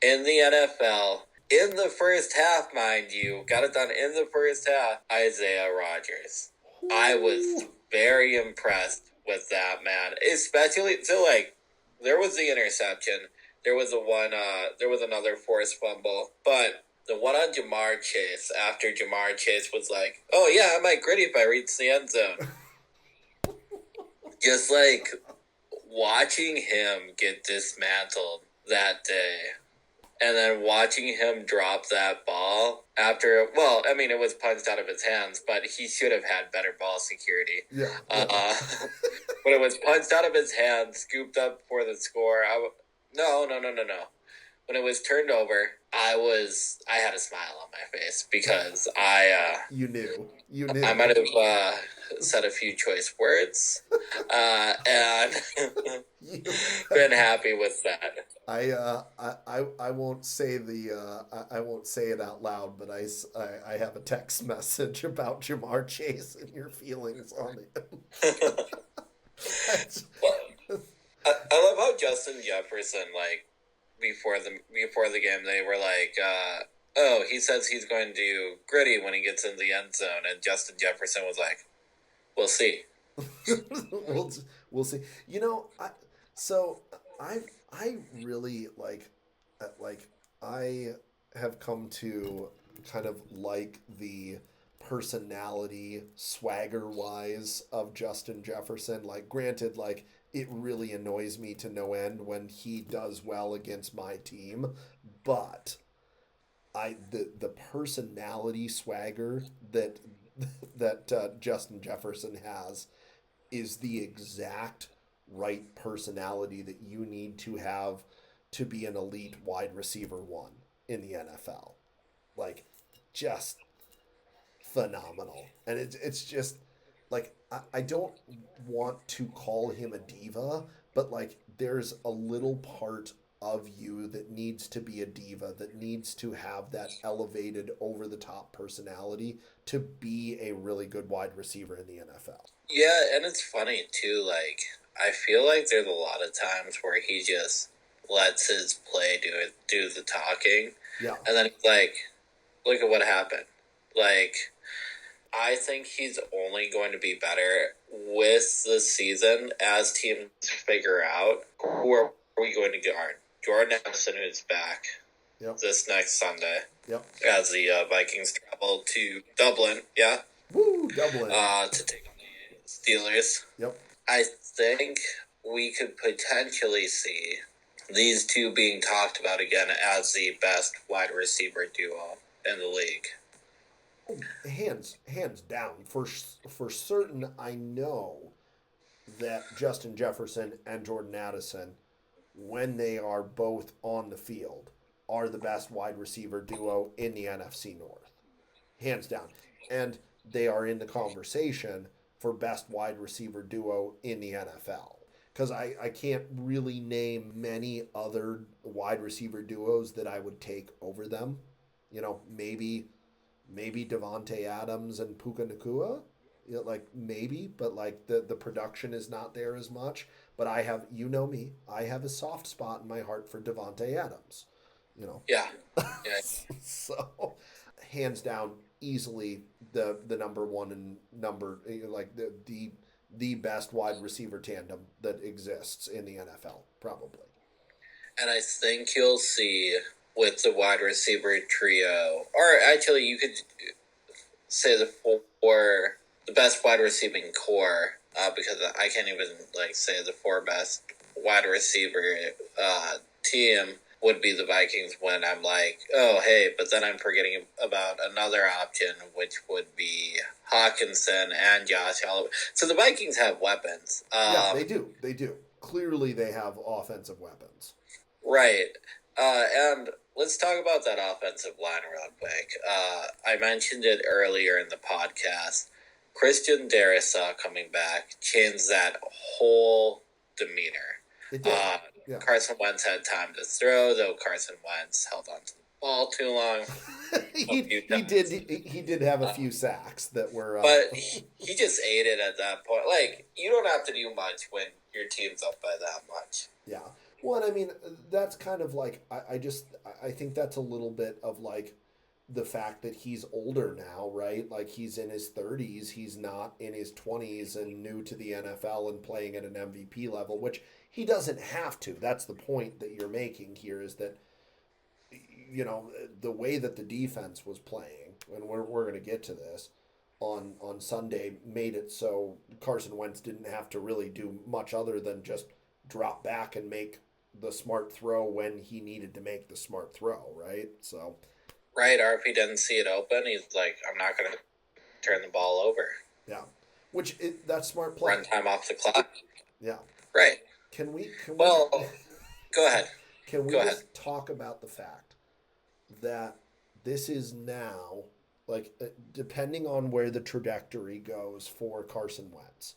S2: in the NFL in the first half, mind you. Got it done in the first half. Isaiah Rodgers. I was very impressed with that man. Especially so like there was the interception. There was there was another forced fumble. But the one on Jamar Chase after Jamar Chase was like, oh yeah, I might gritty if I reach the end zone. Just like watching him get dismantled that day and then watching him drop that ball after, well, I mean, it was punched out of his hands, but he should have had better ball security.
S1: Yeah.
S2: When it was punched out of his hands, scooped up for the score, no. When it was turned over, I had a smile on my face because
S1: You knew.
S2: I might have said a few choice words, and
S1: You,
S2: been happy with that.
S1: I won't say I won't say it out loud, but I have a text message about Jamar Chase and your feelings on it.
S2: I love how Justin Jefferson, like before the game, they were like, "Oh, he says he's going to do gritty when he gets in the end zone," and Justin Jefferson was like, "We'll see."
S1: we'll we'll see. You know, so I I really like I have come to kind of like the personality swagger wise of Justin Jefferson. Like granted, like it really annoys me to no end when he does well against my team, but the personality swagger that Justin Jefferson has is the exact right personality that you need to have to be an elite wide receiver one in the NFL. Like, just phenomenal. And it's just like I don't want to call him a diva, but like there's a little part of you that needs to be a diva, that needs to have that elevated over the top personality to be a really good wide receiver in the NFL.
S2: Yeah, and it's funny too. Like I feel like there's a lot of times where he just lets his play do the talking,
S1: Yeah.
S2: and then he's like, "Look at what happened." Like I think he's only going to be better with the season as teams figure out who are we going to guard. Jordan Addison, who's back
S1: Yep.
S2: this next Sunday
S1: Yep.
S2: as the Vikings travel to Dublin, yeah,
S1: Woo, Dublin.
S2: to take on the Steelers.
S1: Yep.
S2: I think we could potentially see these two being talked about again as the best wide receiver duo in the league.
S1: Hands down. For certain, I know that Justin Jefferson and Jordan Addison when they are both on the field, are the best wide receiver duo in the NFC North, hands down. And they are in the conversation for best wide receiver duo in the NFL. Because I can't really name many other wide receiver duos that I would take over them. You know, maybe Devonte Adams and Puka Nakua. You know, like maybe, but like the production is not there as much. But I have, you know me, I have a soft spot in my heart for Devonte Adams. You know,
S2: Yeah. Yeah.
S1: so hands down, easily the number one and number like the best wide receiver tandem that exists in the NFL, probably.
S2: And I think you'll see with the wide receiver trio, or actually, you could say the best wide receiving core, because I can't even like say the four best wide receiver team would be the Vikings when I'm like, oh, hey, but then I'm forgetting about another option, which would be Hawkinson and Josh Allen. So the Vikings have weapons.
S1: Yeah, they do. They do. Clearly, they have offensive weapons.
S2: Right. And let's talk about that offensive line real quick. I mentioned it earlier in the podcast. Christian Darrisaw coming back changed that whole demeanor.
S1: It did. Yeah.
S2: Carson Wentz had time to throw, though Carson Wentz held on to the ball too long.
S1: He did have a few sacks that were.
S2: But he just ate it at that point. Like, you don't have to do much when your team's up by that much.
S1: Yeah. Well, and I mean, that's kind of like, I think that's a little bit of like the fact that he's older now, right? Like he's in his 30s, he's not in his 20s and new to the NFL and playing at an MVP level, which he doesn't have to. That's the point that you're making here is that, you know, the way that the defense was playing, and we're going to get to this, on Sunday made it so Carson Wentz didn't have to really do much other than just drop back and make the smart throw when he needed to make the smart throw, right? So,
S2: right, or if he didn't see it open, he's like, I'm not going to turn the ball over.
S1: Yeah, that's smart play.
S2: Run time off the clock.
S1: Yeah.
S2: Right.
S1: Can we
S2: go ahead.
S1: Can we just talk about the fact that this is now, like, depending on where the trajectory goes for Carson Wentz,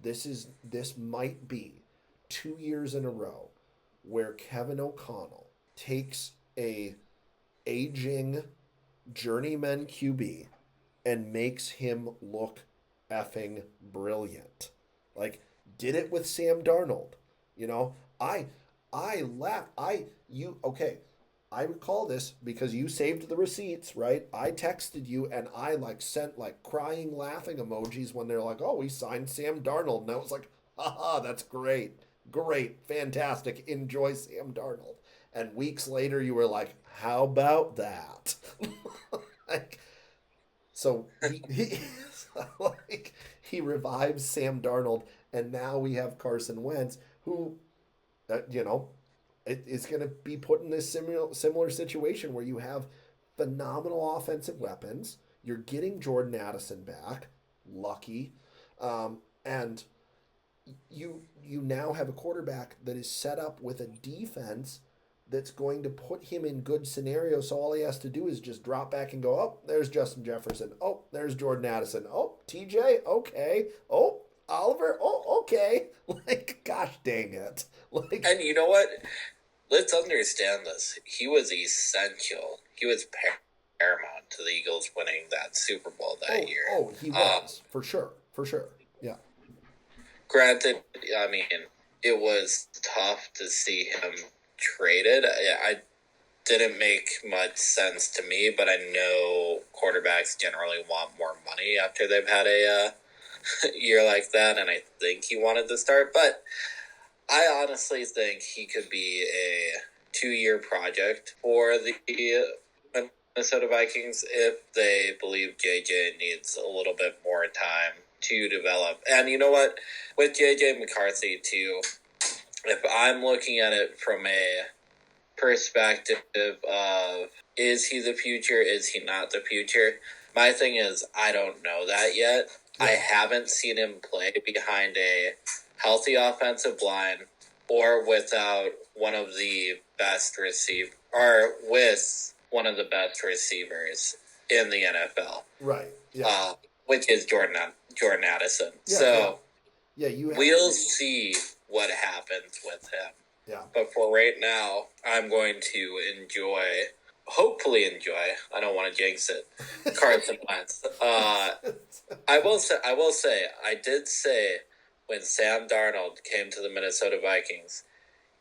S1: this might be 2 years in a row where Kevin O'Connell takes a aging journeyman QB and makes him look effing brilliant. Like, did it with Sam Darnold. You know, I laughed. Okay. I recall this because you saved the receipts, right? I texted you and I like sent like crying laughing emojis when they're like, oh, we signed Sam Darnold. And I was like, haha, that's great. Great. Fantastic. Enjoy Sam Darnold. And weeks later you were like, how about that? Like, so he revives Sam Darnold, and now we have Carson Wentz, who, you know, is going to be put in this similar situation where you have phenomenal offensive weapons. You're getting Jordan Addison back, lucky, and you now have a quarterback that is set up with a defense that's going to put him in good scenarios. So all he has to do is just drop back and go, oh, there's Justin Jefferson. Oh, there's Jordan Addison. Oh, TJ, okay. Oh, Oliver, oh, okay. Like, gosh dang it. Like,
S2: and you know what? Let's understand this. He was essential. He was paramount to the Eagles winning that Super Bowl that year.
S1: Oh, he was, for sure. Yeah.
S2: Granted, I mean, it was tough to see him traded. I didn't make much sense to me, but I know quarterbacks generally want more money after they've had a year like that, and I think he wanted to start. But I honestly think he could be a 2-year project for the Minnesota Vikings if they believe JJ needs a little bit more time to develop. And you know what? With JJ McCarthy, too, if I'm looking at it from a perspective of is he the future, is he not the future, my thing is I don't know that yet. Yeah. I haven't seen him play behind a healthy offensive line or without one of the best or with one of the best receivers in the NFL.
S1: Right. Yeah.
S2: Which is Jordan Addison.
S1: Yeah.
S2: So
S1: yeah. You have,
S2: we'll see what happens with him.
S1: Yeah.
S2: But for right now, I'm going to hopefully enjoy. I don't want to jinx it. Carson Wentz. I will say, I did say when Sam Darnold came to the Minnesota Vikings,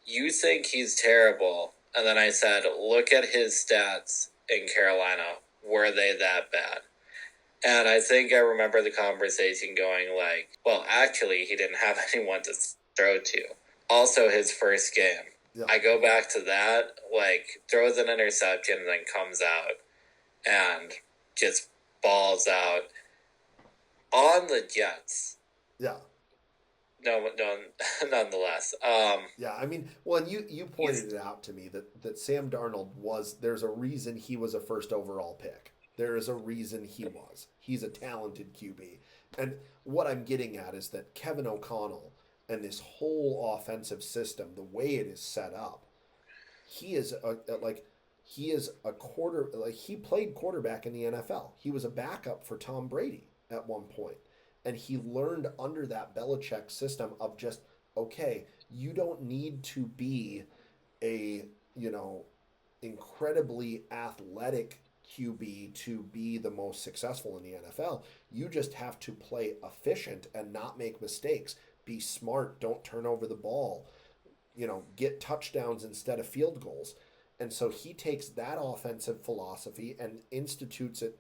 S2: you think he's terrible, and then I said, look at his stats in Carolina. Were they that bad? And I think I remember the conversation going like, well, actually, he didn't have anyone to throw to. Also, his first game. Yeah. I go back to that, like, throws an interception and then comes out and just balls out on the Jets.
S1: Yeah.
S2: No, nonetheless.
S1: Yeah, I mean, well, and you pointed it out to me that Sam Darnold there's a reason he was a first overall pick. There is a reason he was. He's a talented QB. And what I'm getting at is that Kevin O'Connell and this whole offensive system, the way it is set up, he is he played quarterback in the NFL. He was a backup for Tom Brady at one point. And he learned under that Belichick system of just, okay, you don't need to be a, incredibly athletic QB to be the most successful in the NFL. You just have to play efficient and not make mistakes. Be smart. Don't turn over the ball. Get touchdowns instead of field goals. And so he takes that offensive philosophy and institutes it,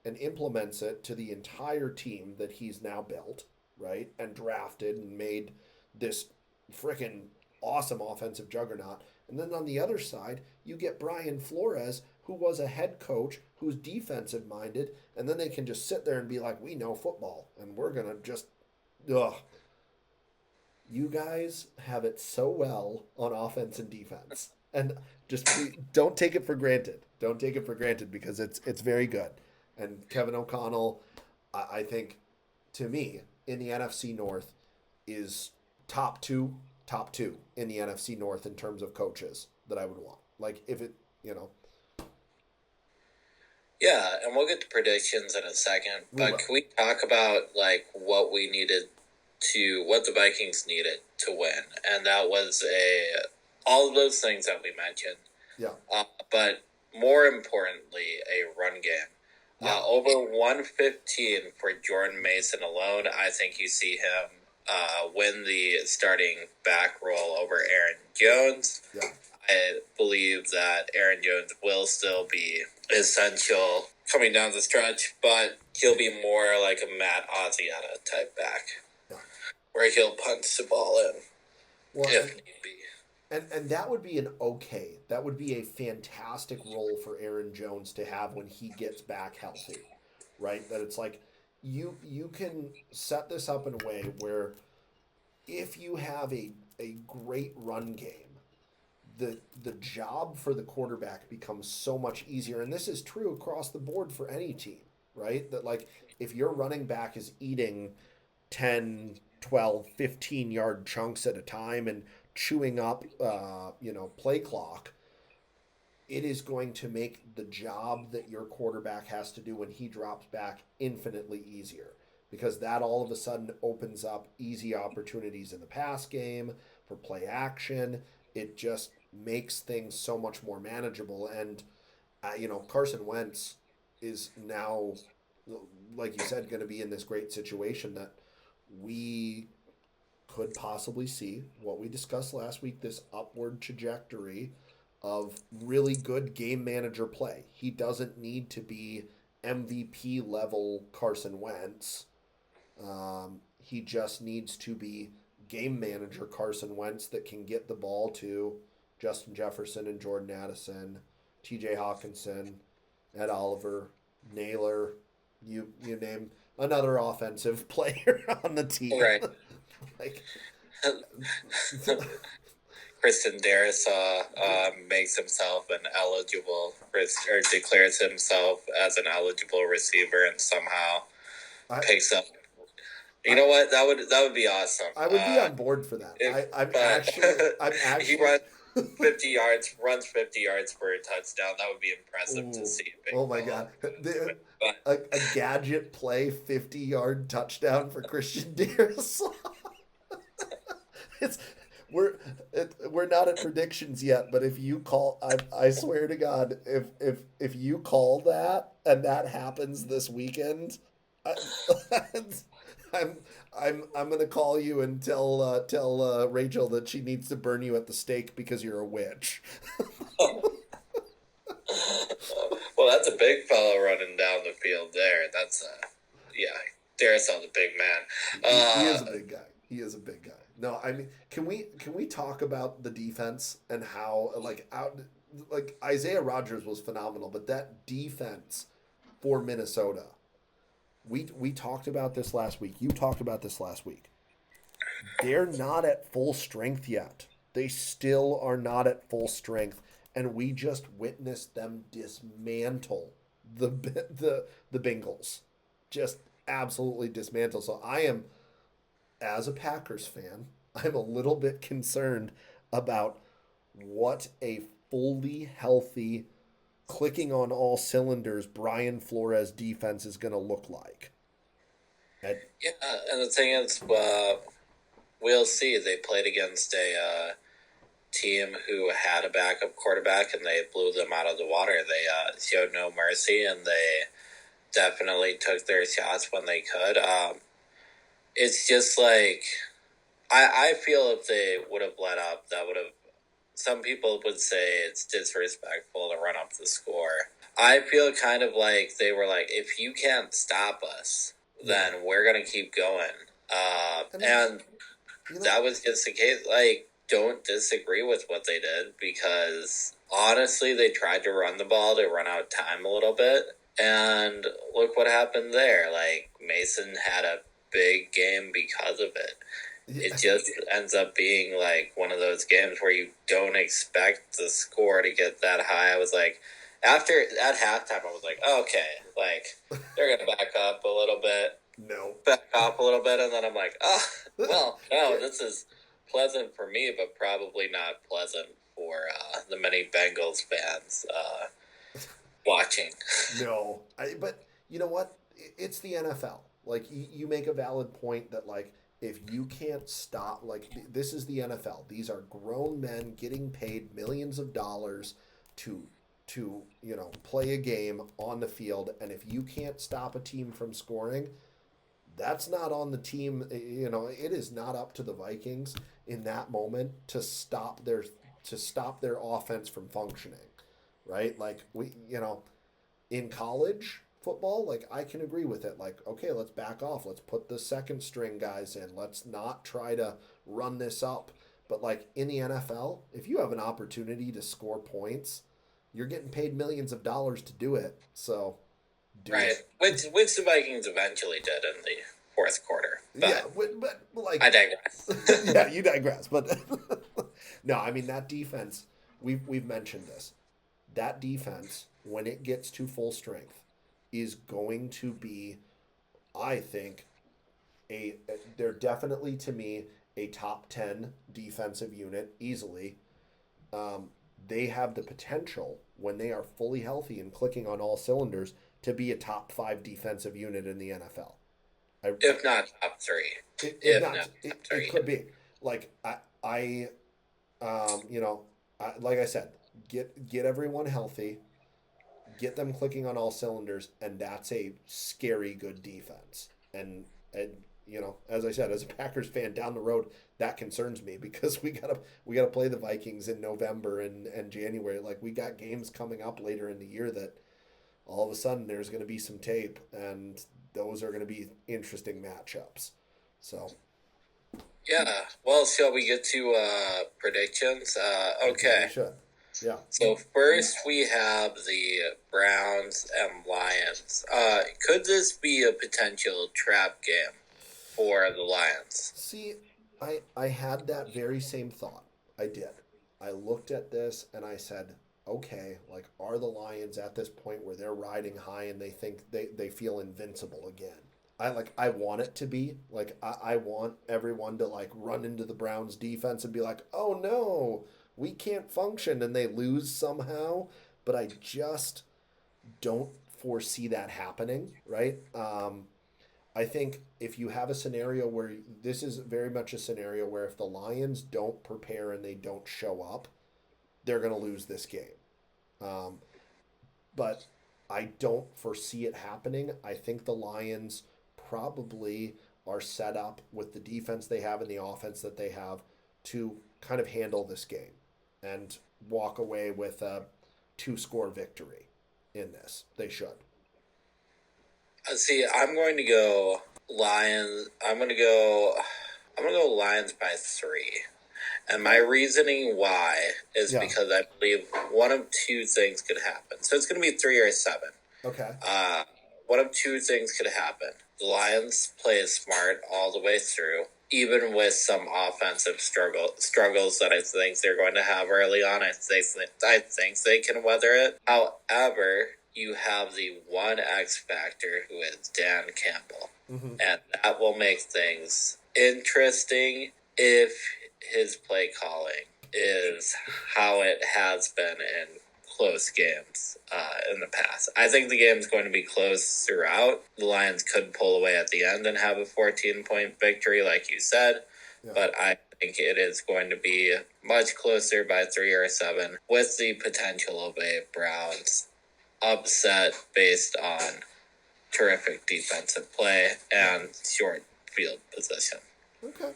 S1: and implements it to the entire team that he's now built, right? And drafted and made this freaking awesome offensive juggernaut. And then on the other side, you get Brian Flores, who was a head coach who's defensive minded, and then they can just sit there and be like, we know football, and we're going to just, ugh. You guys have it so well on offense and defense. And just don't take it for granted. Don't take it for granted because it's very good. And Kevin O'Connell, I think, to me, in the NFC North, is top two in the NFC North in terms of coaches that I would want. Like, if it,
S2: Yeah, and we'll get to predictions in a second. But can we talk about, like, what the Vikings needed to win? And that was all of those things that we mentioned.
S1: Yeah.
S2: But more importantly, a run game. Yeah. Over 115 for Jordan Mason alone. I think you see him win the starting back role over Aaron Jones.
S1: Yeah.
S2: I believe that Aaron Jones will still be essential coming down the stretch, but he'll be more like a Matt Asiata type back, where he'll punch the ball in if need be.
S1: And that would be that would be a fantastic role for Aaron Jones to have when he gets back healthy, right? That it's like you can set this up in a way where if you have a great run game, the job for the quarterback becomes so much easier. And this is true across the board for any team, right? That like if your running back is eating 10, 12, 15-yard chunks at a time and chewing up, play clock, it is going to make the job that your quarterback has to do when he drops back infinitely easier, because that all of a sudden opens up easy opportunities in the pass game for play action. It just makes things so much more manageable. And, Carson Wentz is now, like you said, going to be in this great situation that we could possibly see what we discussed last week, this upward trajectory of really good game manager play. He doesn't need to be MVP level Carson Wentz. He just needs to be game manager Carson Wentz that can get the ball to Justin Jefferson and Jordan Addison, TJ Hawkinson, Ed Oliver, Naylor, you name another offensive player on the team.
S2: Right.
S1: Like
S2: Kristen Darisaw makes himself an eligible or declares himself as an eligible receiver and somehow picks up You
S1: I
S2: know what? That would be awesome.
S1: I would be on board for that.
S2: If
S1: I'm
S2: he
S1: actually.
S2: runs 50 yards for a touchdown, that would be impressive to
S1: Oh,
S2: see.
S1: oh my God!
S2: But
S1: A gadget play 50-yard touchdown for Christian Deers. it's we're we're not at predictions yet, but if you call, I swear to God, if you call that and that happens this weekend, I, I'm I'm gonna call you and tell Rachel that she needs to burn you at the stake because you're a witch.
S2: well, that's a big fellow running down the field there. That's yeah, Darisaul's a big man.
S1: He is a big guy. He is a big guy. No, I mean, can we talk about the defense and how like Isaiah Rodgers was phenomenal, but that defense for Minnesota, we talked about this last week. You talked about this last week. They're not at full strength yet. They still are not at full strength, and we just witnessed them dismantle the Bengals. Just absolutely dismantle. So I am, as a Packers fan, I'm a little bit concerned about what a fully healthy, clicking on all cylinders Brian Flores defense is going to look like. At,
S2: Yeah, and the thing is, we'll see. They played against a team who had a backup quarterback, and they blew them out of the water. They showed no mercy, and they definitely took their shots when they could. It's just like I feel if they would have let up, that would have. Some people would say it's disrespectful to run up the score. I feel kind of like they were like, if you can't stop us,
S1: yeah,
S2: then we're gonna keep going.
S1: and that's
S2: And
S1: you know
S2: that was just the case. Like, don't disagree with what they did because honestly, they tried to run the ball to run out time a little bit, and look what happened there. Like Mason had a big game because of it. It
S1: yeah,
S2: just ends up being like one of those games where you don't expect the score to get that high. I was like, after at halftime, I was like, okay, like they're gonna back up a little bit,
S1: no.
S2: back off a little bit, and then I'm like, oh, well, no, this is pleasant for me, but probably not pleasant for the many Bengals fans watching.
S1: No, but you know what? It's the NFL. Like you make a valid point that like if you can't stop, like this is the NFL. These are grown men getting paid millions of dollars to play a game on the field, and if you can't stop a team from scoring, that's not on the team. It is not up to the Vikings in that moment to stop their offense from functioning, right? Like in college football, like I can agree with it. Like, okay, let's back off. Let's put the second string guys in. Let's not try to run this up. But like in the NFL, if you have an opportunity to score points, you're getting paid millions of dollars to do it. So do
S2: Right,
S1: it.
S2: which the Vikings eventually did in the fourth quarter,
S1: Yeah,
S2: but
S1: but like
S2: I digress.
S1: yeah, you digress. But no, I mean that defense. We've mentioned this. That defense, when it gets to full strength, is going to be, I think, a. They're definitely to me a top 10 defensive unit easily. Um, they have the potential when they are fully healthy and clicking on all cylinders to be a top 5 defensive unit in the NFL.
S2: If not top three,
S1: If
S2: if
S1: not,
S2: not top
S1: it
S2: three.
S1: could be like I um, you know, like I said, get everyone healthy, get them clicking on all cylinders, and that's a scary good defense. And as I said, as a Packers fan down the road, that concerns me because we gotta play the Vikings in November and January. Like we got games coming up later in the year that all of a sudden there's going to be some tape, and those are going to be interesting matchups. So
S2: Yeah. Well, shall we get to predictions?
S1: I think we
S2: Okay.
S1: should. Yeah.
S2: So first we have the Browns and Lions. Could this be a potential trap game for the Lions?
S1: See, I had that very same thought. I did. I looked at this and I said, okay, like are the Lions at this point where they're riding high and they think they feel invincible again? I want it to be like I want everyone to like run into the Browns defense and be like, oh no, we can't function and they lose somehow. But I just don't foresee that happening, right? I think if you have a scenario where this is very much a scenario where if the Lions don't prepare and they don't show up, they're going to lose this game. Um, but I don't foresee it happening. I think the Lions probably are set up with the defense they have and the offense that they have to kind of handle this game and walk away with a two-score victory in this. They should.
S2: See, I'm going to go Lions. I'm going to go Lions by 3. And my
S1: Okay.
S2: reasoning why is
S1: Yeah.
S2: because I believe one of two things could happen. So it's going to be 3 or 7.
S1: Okay.
S2: Uh, one of two things could happen. The Lions play smart all the way through, even with some offensive struggles that I think they're going to have early on. I think they can weather it. However, you have the one X factor who is Dan Campbell,
S1: Mm-hmm.
S2: and that will make things interesting if his play calling is how it has been in close games in the past. I think the game's going to be close throughout. The Lions could pull away at the end and have a 14-point victory, like you said,
S1: Yeah.
S2: but I think it is going to be much closer by 3 or 7, with the potential of a Browns upset based on terrific defensive play and short field position.
S1: Okay.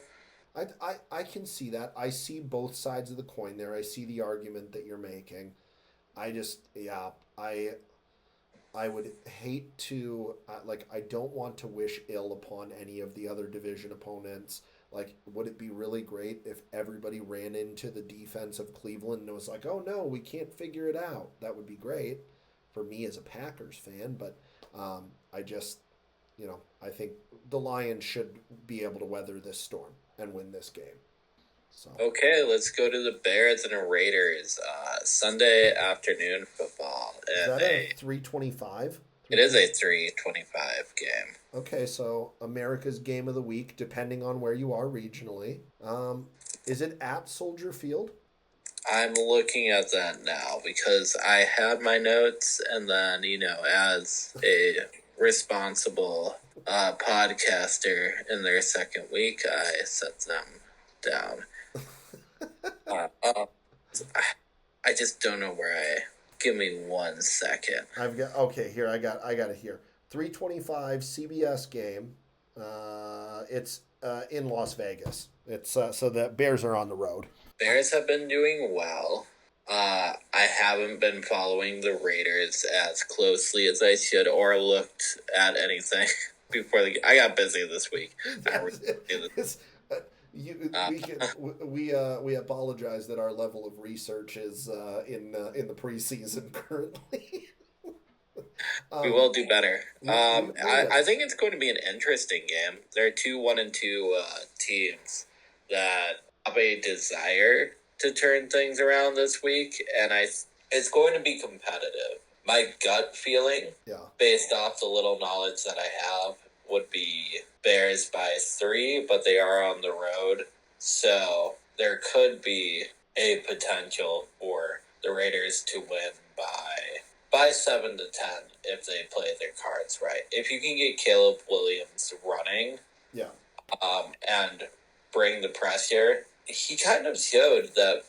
S1: I can see that. I see both sides of the coin there. I see the argument that you're making. I just, yeah, I would hate to, like, I don't want to wish ill upon any of the other division opponents. Like, would it be really great if everybody ran into the defense of Cleveland and was like, oh no, we can't figure it out? That would be great for me as a Packers fan, but I just, I think the Lions should be able to weather this storm and win this game. So,
S2: Okay, let's go to the Bears and the Raiders. Sunday afternoon football.
S1: is
S2: And
S1: that a 325?
S2: it is a 3:25 game.
S1: Okay, so America's game of the week, depending on where you are regionally. Is it at Soldier Field?
S2: I'm looking at that now because I had my notes, and then, as a responsible podcaster in their second week, I set them down. Uh, uh, I just don't know where I. Give me 1 second.
S1: I've got okay here. I got it here. 325 CBS game. It's in Las Vegas. It's so the Bears are on the road.
S2: Bears have been doing well. I haven't been following the Raiders as closely as I should, or looked at anything before the. I got busy this week. I really did.
S1: It's, you,
S2: Uh,
S1: we apologize that our level of research is in the preseason currently.
S2: we
S1: um,
S2: will do better.
S1: we
S2: I
S1: will.
S2: think it's going to be an interesting game. There are two 1-2 teams that have a desire to turn things around this week, and it's going to be competitive. My gut feeling,
S1: Yeah.
S2: based off the little knowledge that I have, would be Bears by 3, but they are on the road, so there could be a potential for the Raiders to win by 7 to 10 if they play their cards right. If you can get Caleb Williams running,
S1: Yeah.
S2: and bring the pressure, he kind of showed that that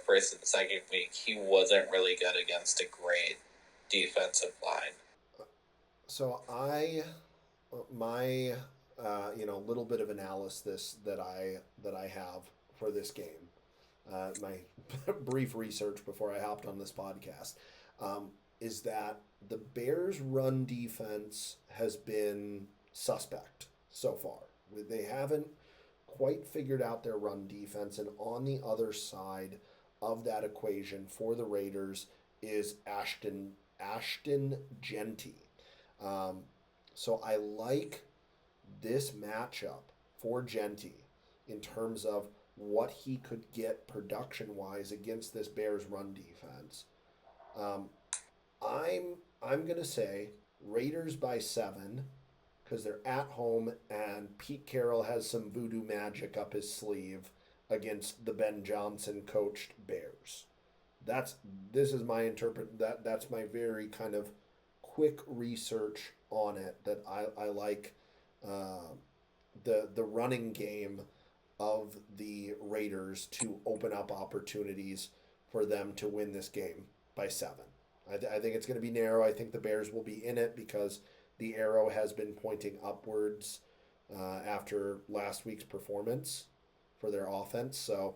S2: first and second week, he wasn't really good against a great defensive line.
S1: So my little bit of analysis that I have for this game, my brief research before I hopped on this podcast, is that the Bears' run defense has been suspect so far. They haven't quite figured out their run defense, and on the other side of that equation for the Raiders is Ashton Genty. Um, so I like this matchup for Genty in terms of what he could get production wise against this Bears run defense. Um, I'm gonna say Raiders by 7 because they're at home and Pete Carroll has some voodoo magic up his sleeve against the Ben Johnson coached Bears. That's this is my that's my very kind of quick research on it that I like uh, the running game of the Raiders to open up opportunities for them to win this game by 7. I think it's going to be narrow. I think the Bears will be in it because the arrow has been pointing upwards after last week's performance for their offense. So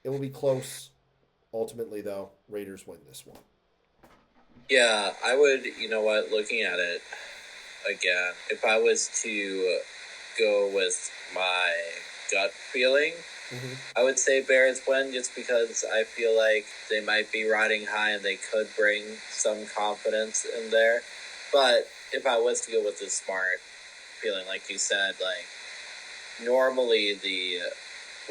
S1: it will be close. Ultimately, though, Raiders win this one.
S2: Yeah, I would, looking at it again, if I was to go with my gut feeling,
S1: Mm-hmm.
S2: I would say Bears win just because I feel like they might be riding high and they could bring some confidence in there. But if I was to go with the smart feeling, like you said, like normally the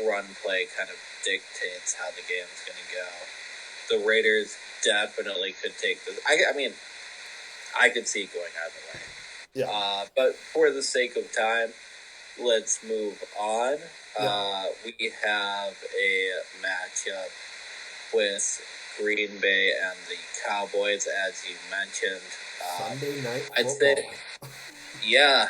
S2: run play kind of dictates how the game's going to go. The Raiders definitely could take this. I mean, I could see it going either way.
S1: Yeah.
S2: But for the sake of time, let's move on.
S1: Yeah.
S2: We have a matchup with Green Bay and the Cowboys, as you mentioned.
S1: Sunday night
S2: I'd
S1: football.
S2: say, yeah.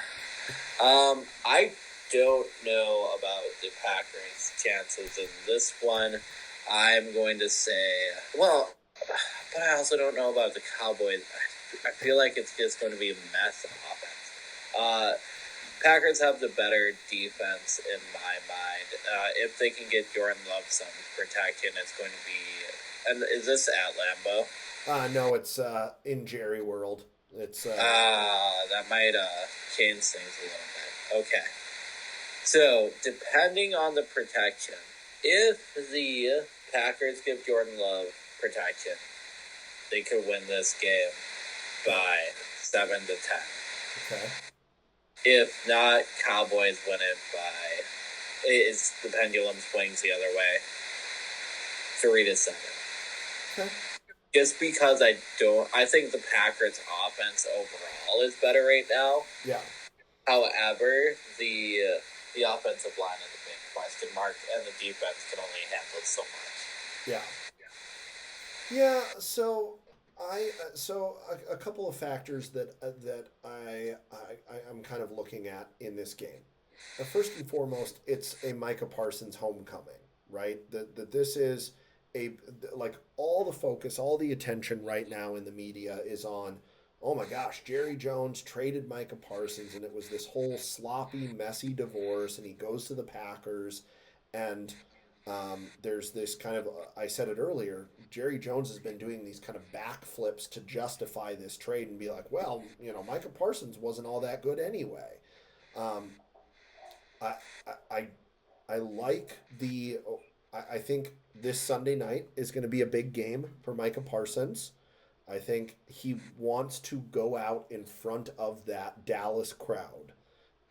S2: I don't know about the Packers' chances in this one. I'm going to say, well, but I also don't know about the Cowboys. I feel like it's just going to be a mess of offense. Packers have the better defense in my mind. If they can get Jordan Love some protection, it's going to be. And is this at Lambeau?
S1: No, it's in Jerry World. It's
S2: That might change things a little bit. Okay. So, depending on the protection, if the Packers give Jordan Love protection, they could win this game by 7 to 10.
S1: okay.
S2: If not, Cowboys win it by. It's the pendulum swings the other way, 3 to 7.
S1: Okay.
S2: Just because I think the Packers' offense overall is better right now.
S1: Yeah.
S2: However, the offensive line is a big question mark, and the defense can only handle so much.
S1: Yeah. Yeah. So a couple of factors that I'm kind of looking at in this game. First and foremost, it's a Micah Parsons homecoming, right? That this is a like all the focus, all the attention right now in the media is on. Oh my gosh, Jerry Jones traded Micah Parsons, and it was this whole sloppy, messy divorce, and he goes to the Packers, and there's this kind of I said it earlier. Jerry Jones has been doing these kind of backflips to justify this trade and be like, well, Micah Parsons wasn't all that good anyway. Um, I, I I like the. I think this Sunday night is going to be a big game for Micah Parsons. I think he wants to go out in front of that Dallas crowd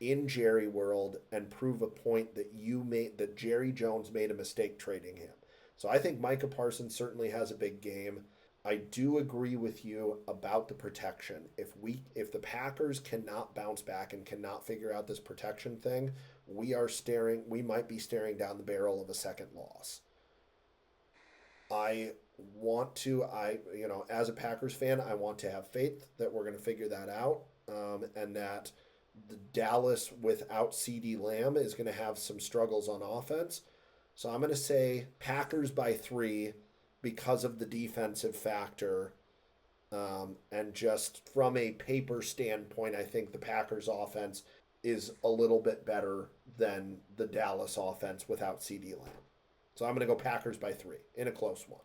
S1: in Jerry World and prove a point that Jerry Jones made a mistake trading him. So I think Micah Parsons certainly has a big game. I do agree with you about the protection. If the Packers cannot bounce back and cannot figure out this protection thing, we might be staring down the barrel of a second loss. I want to I you know as a Packers fan, I want to have faith that we're going to figure that out, and that the Dallas without CD Lamb is going to have some struggles on offense. So I'm going to say Packers by 3 because of the defensive factor. And just from a paper standpoint, I think the Packers offense is a little bit better than the Dallas offense without CD Lamb. So I'm going to go Packers by 3 in a close one.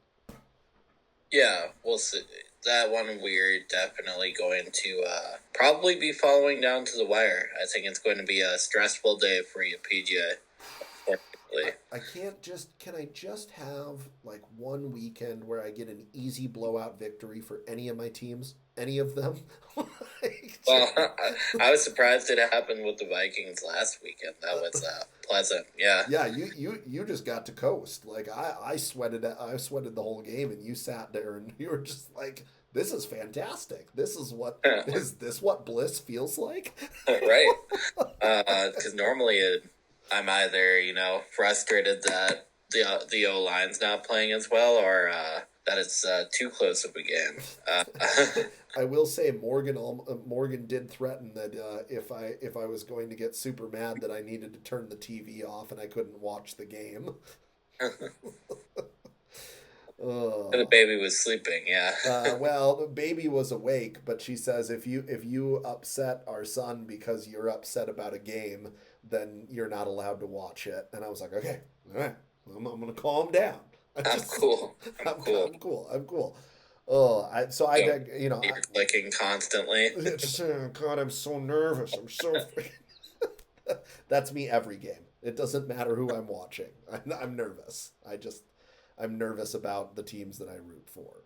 S2: Yeah, we'll see. That one we're definitely going to probably be following down to the wire. I think it's going to be a stressful day for you, PJ.
S1: I,
S2: Exactly.
S1: I can't just can I just have like one weekend where I get an easy blowout victory for any of my teams, any of them? Like,
S2: Well, I was surprised it happened with the Vikings last weekend. That was pleasant. Yeah.
S1: yeah, you just got to coast. Like I sweated the whole game, and you sat there and you were just like, "This is fantastic. Is this what bliss feels like?"
S2: Right. Because normally I'm either frustrated that the O line's not playing as well, or that it's too close of a game.
S1: I will say Morgan did threaten that if I was going to get super mad that I needed to turn the TV off and I couldn't watch the game.
S2: The
S1: Uh,
S2: baby was sleeping. Yeah.
S1: well, the baby was awake, but she says if you upset our son because you're upset about a game, then you're not allowed to watch it. And I was like, okay, all right, I'm gonna calm down. I
S2: I'm
S1: just
S2: cool. I'm
S1: I'm
S2: cool.
S1: cool. I'm cool. Oh, I so I
S2: So
S1: did,
S2: you're clicking constantly.
S1: just God, I'm so nervous. I'm so. That's me every game. It doesn't matter who I'm watching. I'm nervous. I'm nervous about the teams that I root for.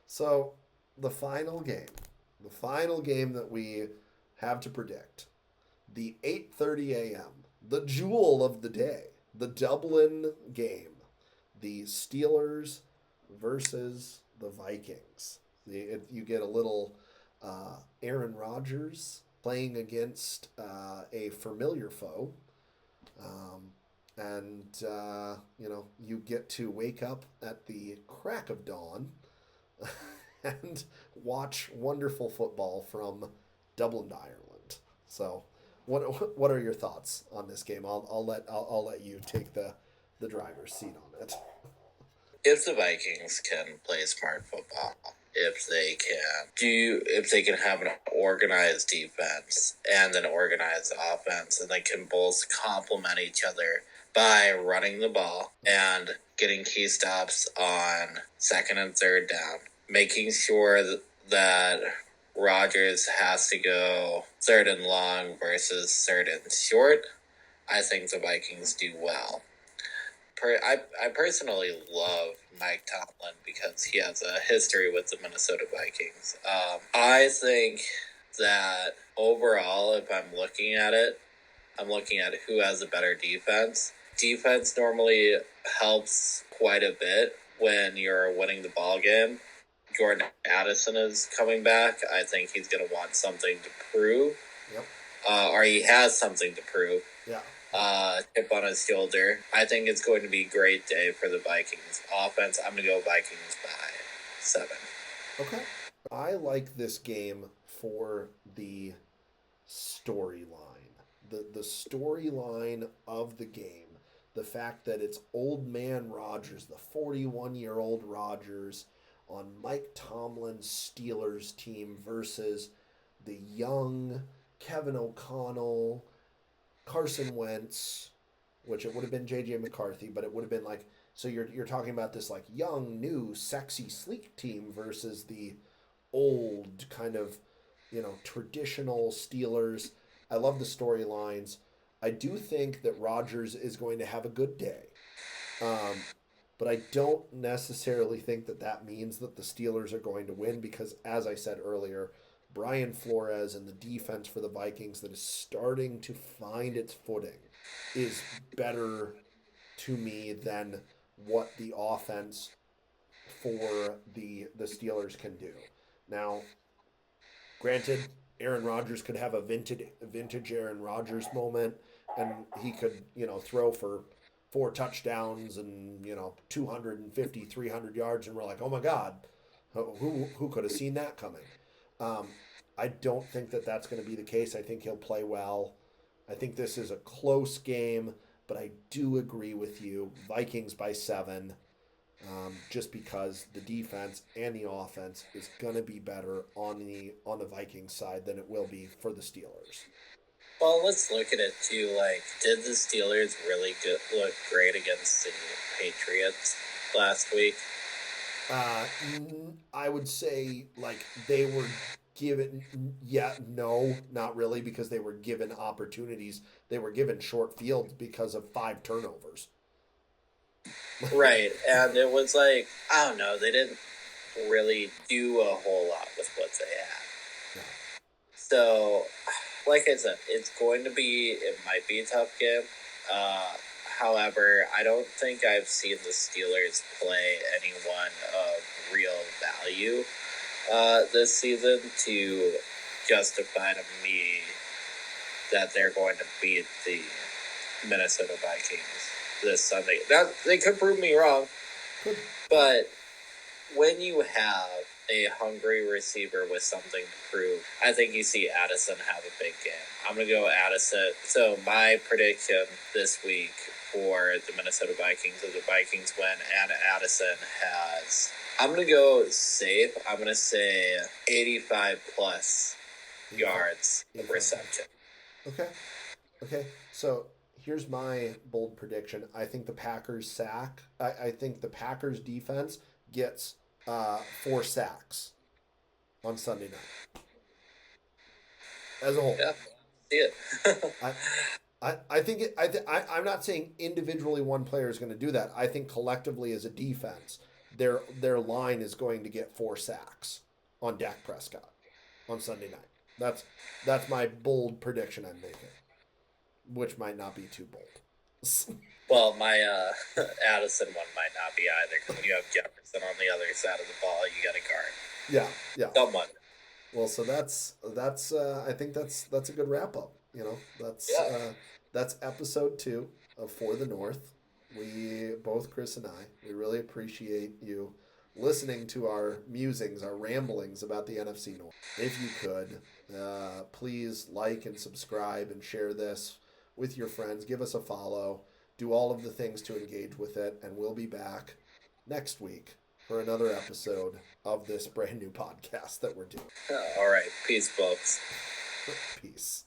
S1: So the final game, the final game that we have to predict, the 8:30 a.m., the jewel of the day, the Dublin game, the Steelers versus the Vikings. You get a little Aaron Rodgers playing against a familiar foe, um, and you get to wake up at the crack of dawn and watch wonderful football from Dublin, Ireland. So, what are your thoughts on this game? I'll let you take the driver's seat on it.
S2: If the Vikings can play smart football, if they can have an organized defense and an organized offense, and they can both complement each other by running the ball and getting key stops on second and third down, making sure that Rodgers has to go third and long versus third and short, I think the Vikings do well. I personally love Mike Tomlin because he has a history with the Minnesota Vikings. I think that overall, if I'm looking at it, I'm looking at who has a better defense. Defense normally helps quite a bit when you're winning the ball game. Jordan Addison is coming back. I think he's going to want something to prove,
S1: Yep.
S2: or he has something to prove.
S1: Yeah.
S2: Chip on his shoulder. I think it's going to be a great day for the Vikings offense. I'm going to go Vikings by 7.
S1: Okay. I like this game for the storyline. The storyline of the game. The fact that it's old man Rodgers, the 41-year-old Rodgers, on Mike Tomlin's Steelers team versus the young Kevin O'Connell, Carson Wentz, which it would have been J.J. McCarthy, but it would have been like, so you're talking about this like young, new, sexy, sleek team versus the old kind of traditional Steelers. I love the storylines. I do think that Rodgers is going to have a good day, um, but I don't necessarily think that that means that the Steelers are going to win because, as I said earlier, Brian Flores and the defense for the Vikings that is starting to find its footing is better to me than what the offense for the Steelers can do. Now, granted, Aaron Rodgers could have a vintage Aaron Rodgers moment, and he could throw for four touchdowns and 250 300 yards, and we're like, oh my god, who could have seen that coming? Um, I don't think that that's going to be the case. I think he'll play well. I think this is a close game, but I do agree with you. Vikings by 7, just because the defense and the offense is going to be better on the Vikings side than it will be for the Steelers.
S2: Well, let's look at it too. Like, did the Steelers really look great against the Patriots last week?
S1: Uh, I would say like they were given, yeah, no, not really, because they were given opportunities. They were given short fields because of 5 turnovers.
S2: Right, and it was like, I don't know, they didn't really do a whole lot with what they had.
S1: Yeah.
S2: So, like I said, it might be a tough game. Uh, However, I don't think I've seen the Steelers play anyone of real value this season to justify to me that they're going to beat the Minnesota Vikings this Sunday. Now, they could prove me wrong,
S1: Good.
S2: but when you have a hungry receiver with something to prove, I think you see Addison have a big game. I'm going to go Addison. So my prediction this week for the Minnesota Vikings is the Vikings win, and Addison has... I'm going to go safe. I'm going to say 85 plus
S1: 85,
S2: yards of
S1: 85.
S2: reception.
S1: Okay. Okay. So here's my bold prediction. I think the Packers sack. I think the Packers defense gets 4 sacks on Sunday night as a whole.
S2: Yeah, see it.
S1: I I think I'm not saying individually one player is going to do that. I think collectively as a defense, their line is going to get 4 sacks on Dak Prescott on Sunday night. That's my bold prediction I'm making, which might not be too bold.
S2: Well, my Addison one might not be either because when you have Jefferson on the other side of the ball, you got a guard.
S1: Yeah, yeah.
S2: Someone.
S1: Well, so that's I think that's a good wrap up.
S2: Yeah.
S1: That's episode 2 of For the North. We both, Chris and I, we really appreciate you listening to our musings, our ramblings about the NFC North. If you could, please like and subscribe and share this with your friends. Give us a follow. Do all of the things to engage with it, and we'll be back next week for another episode of this brand new podcast that we're doing.
S2: All right. Peace, folks.
S1: Peace.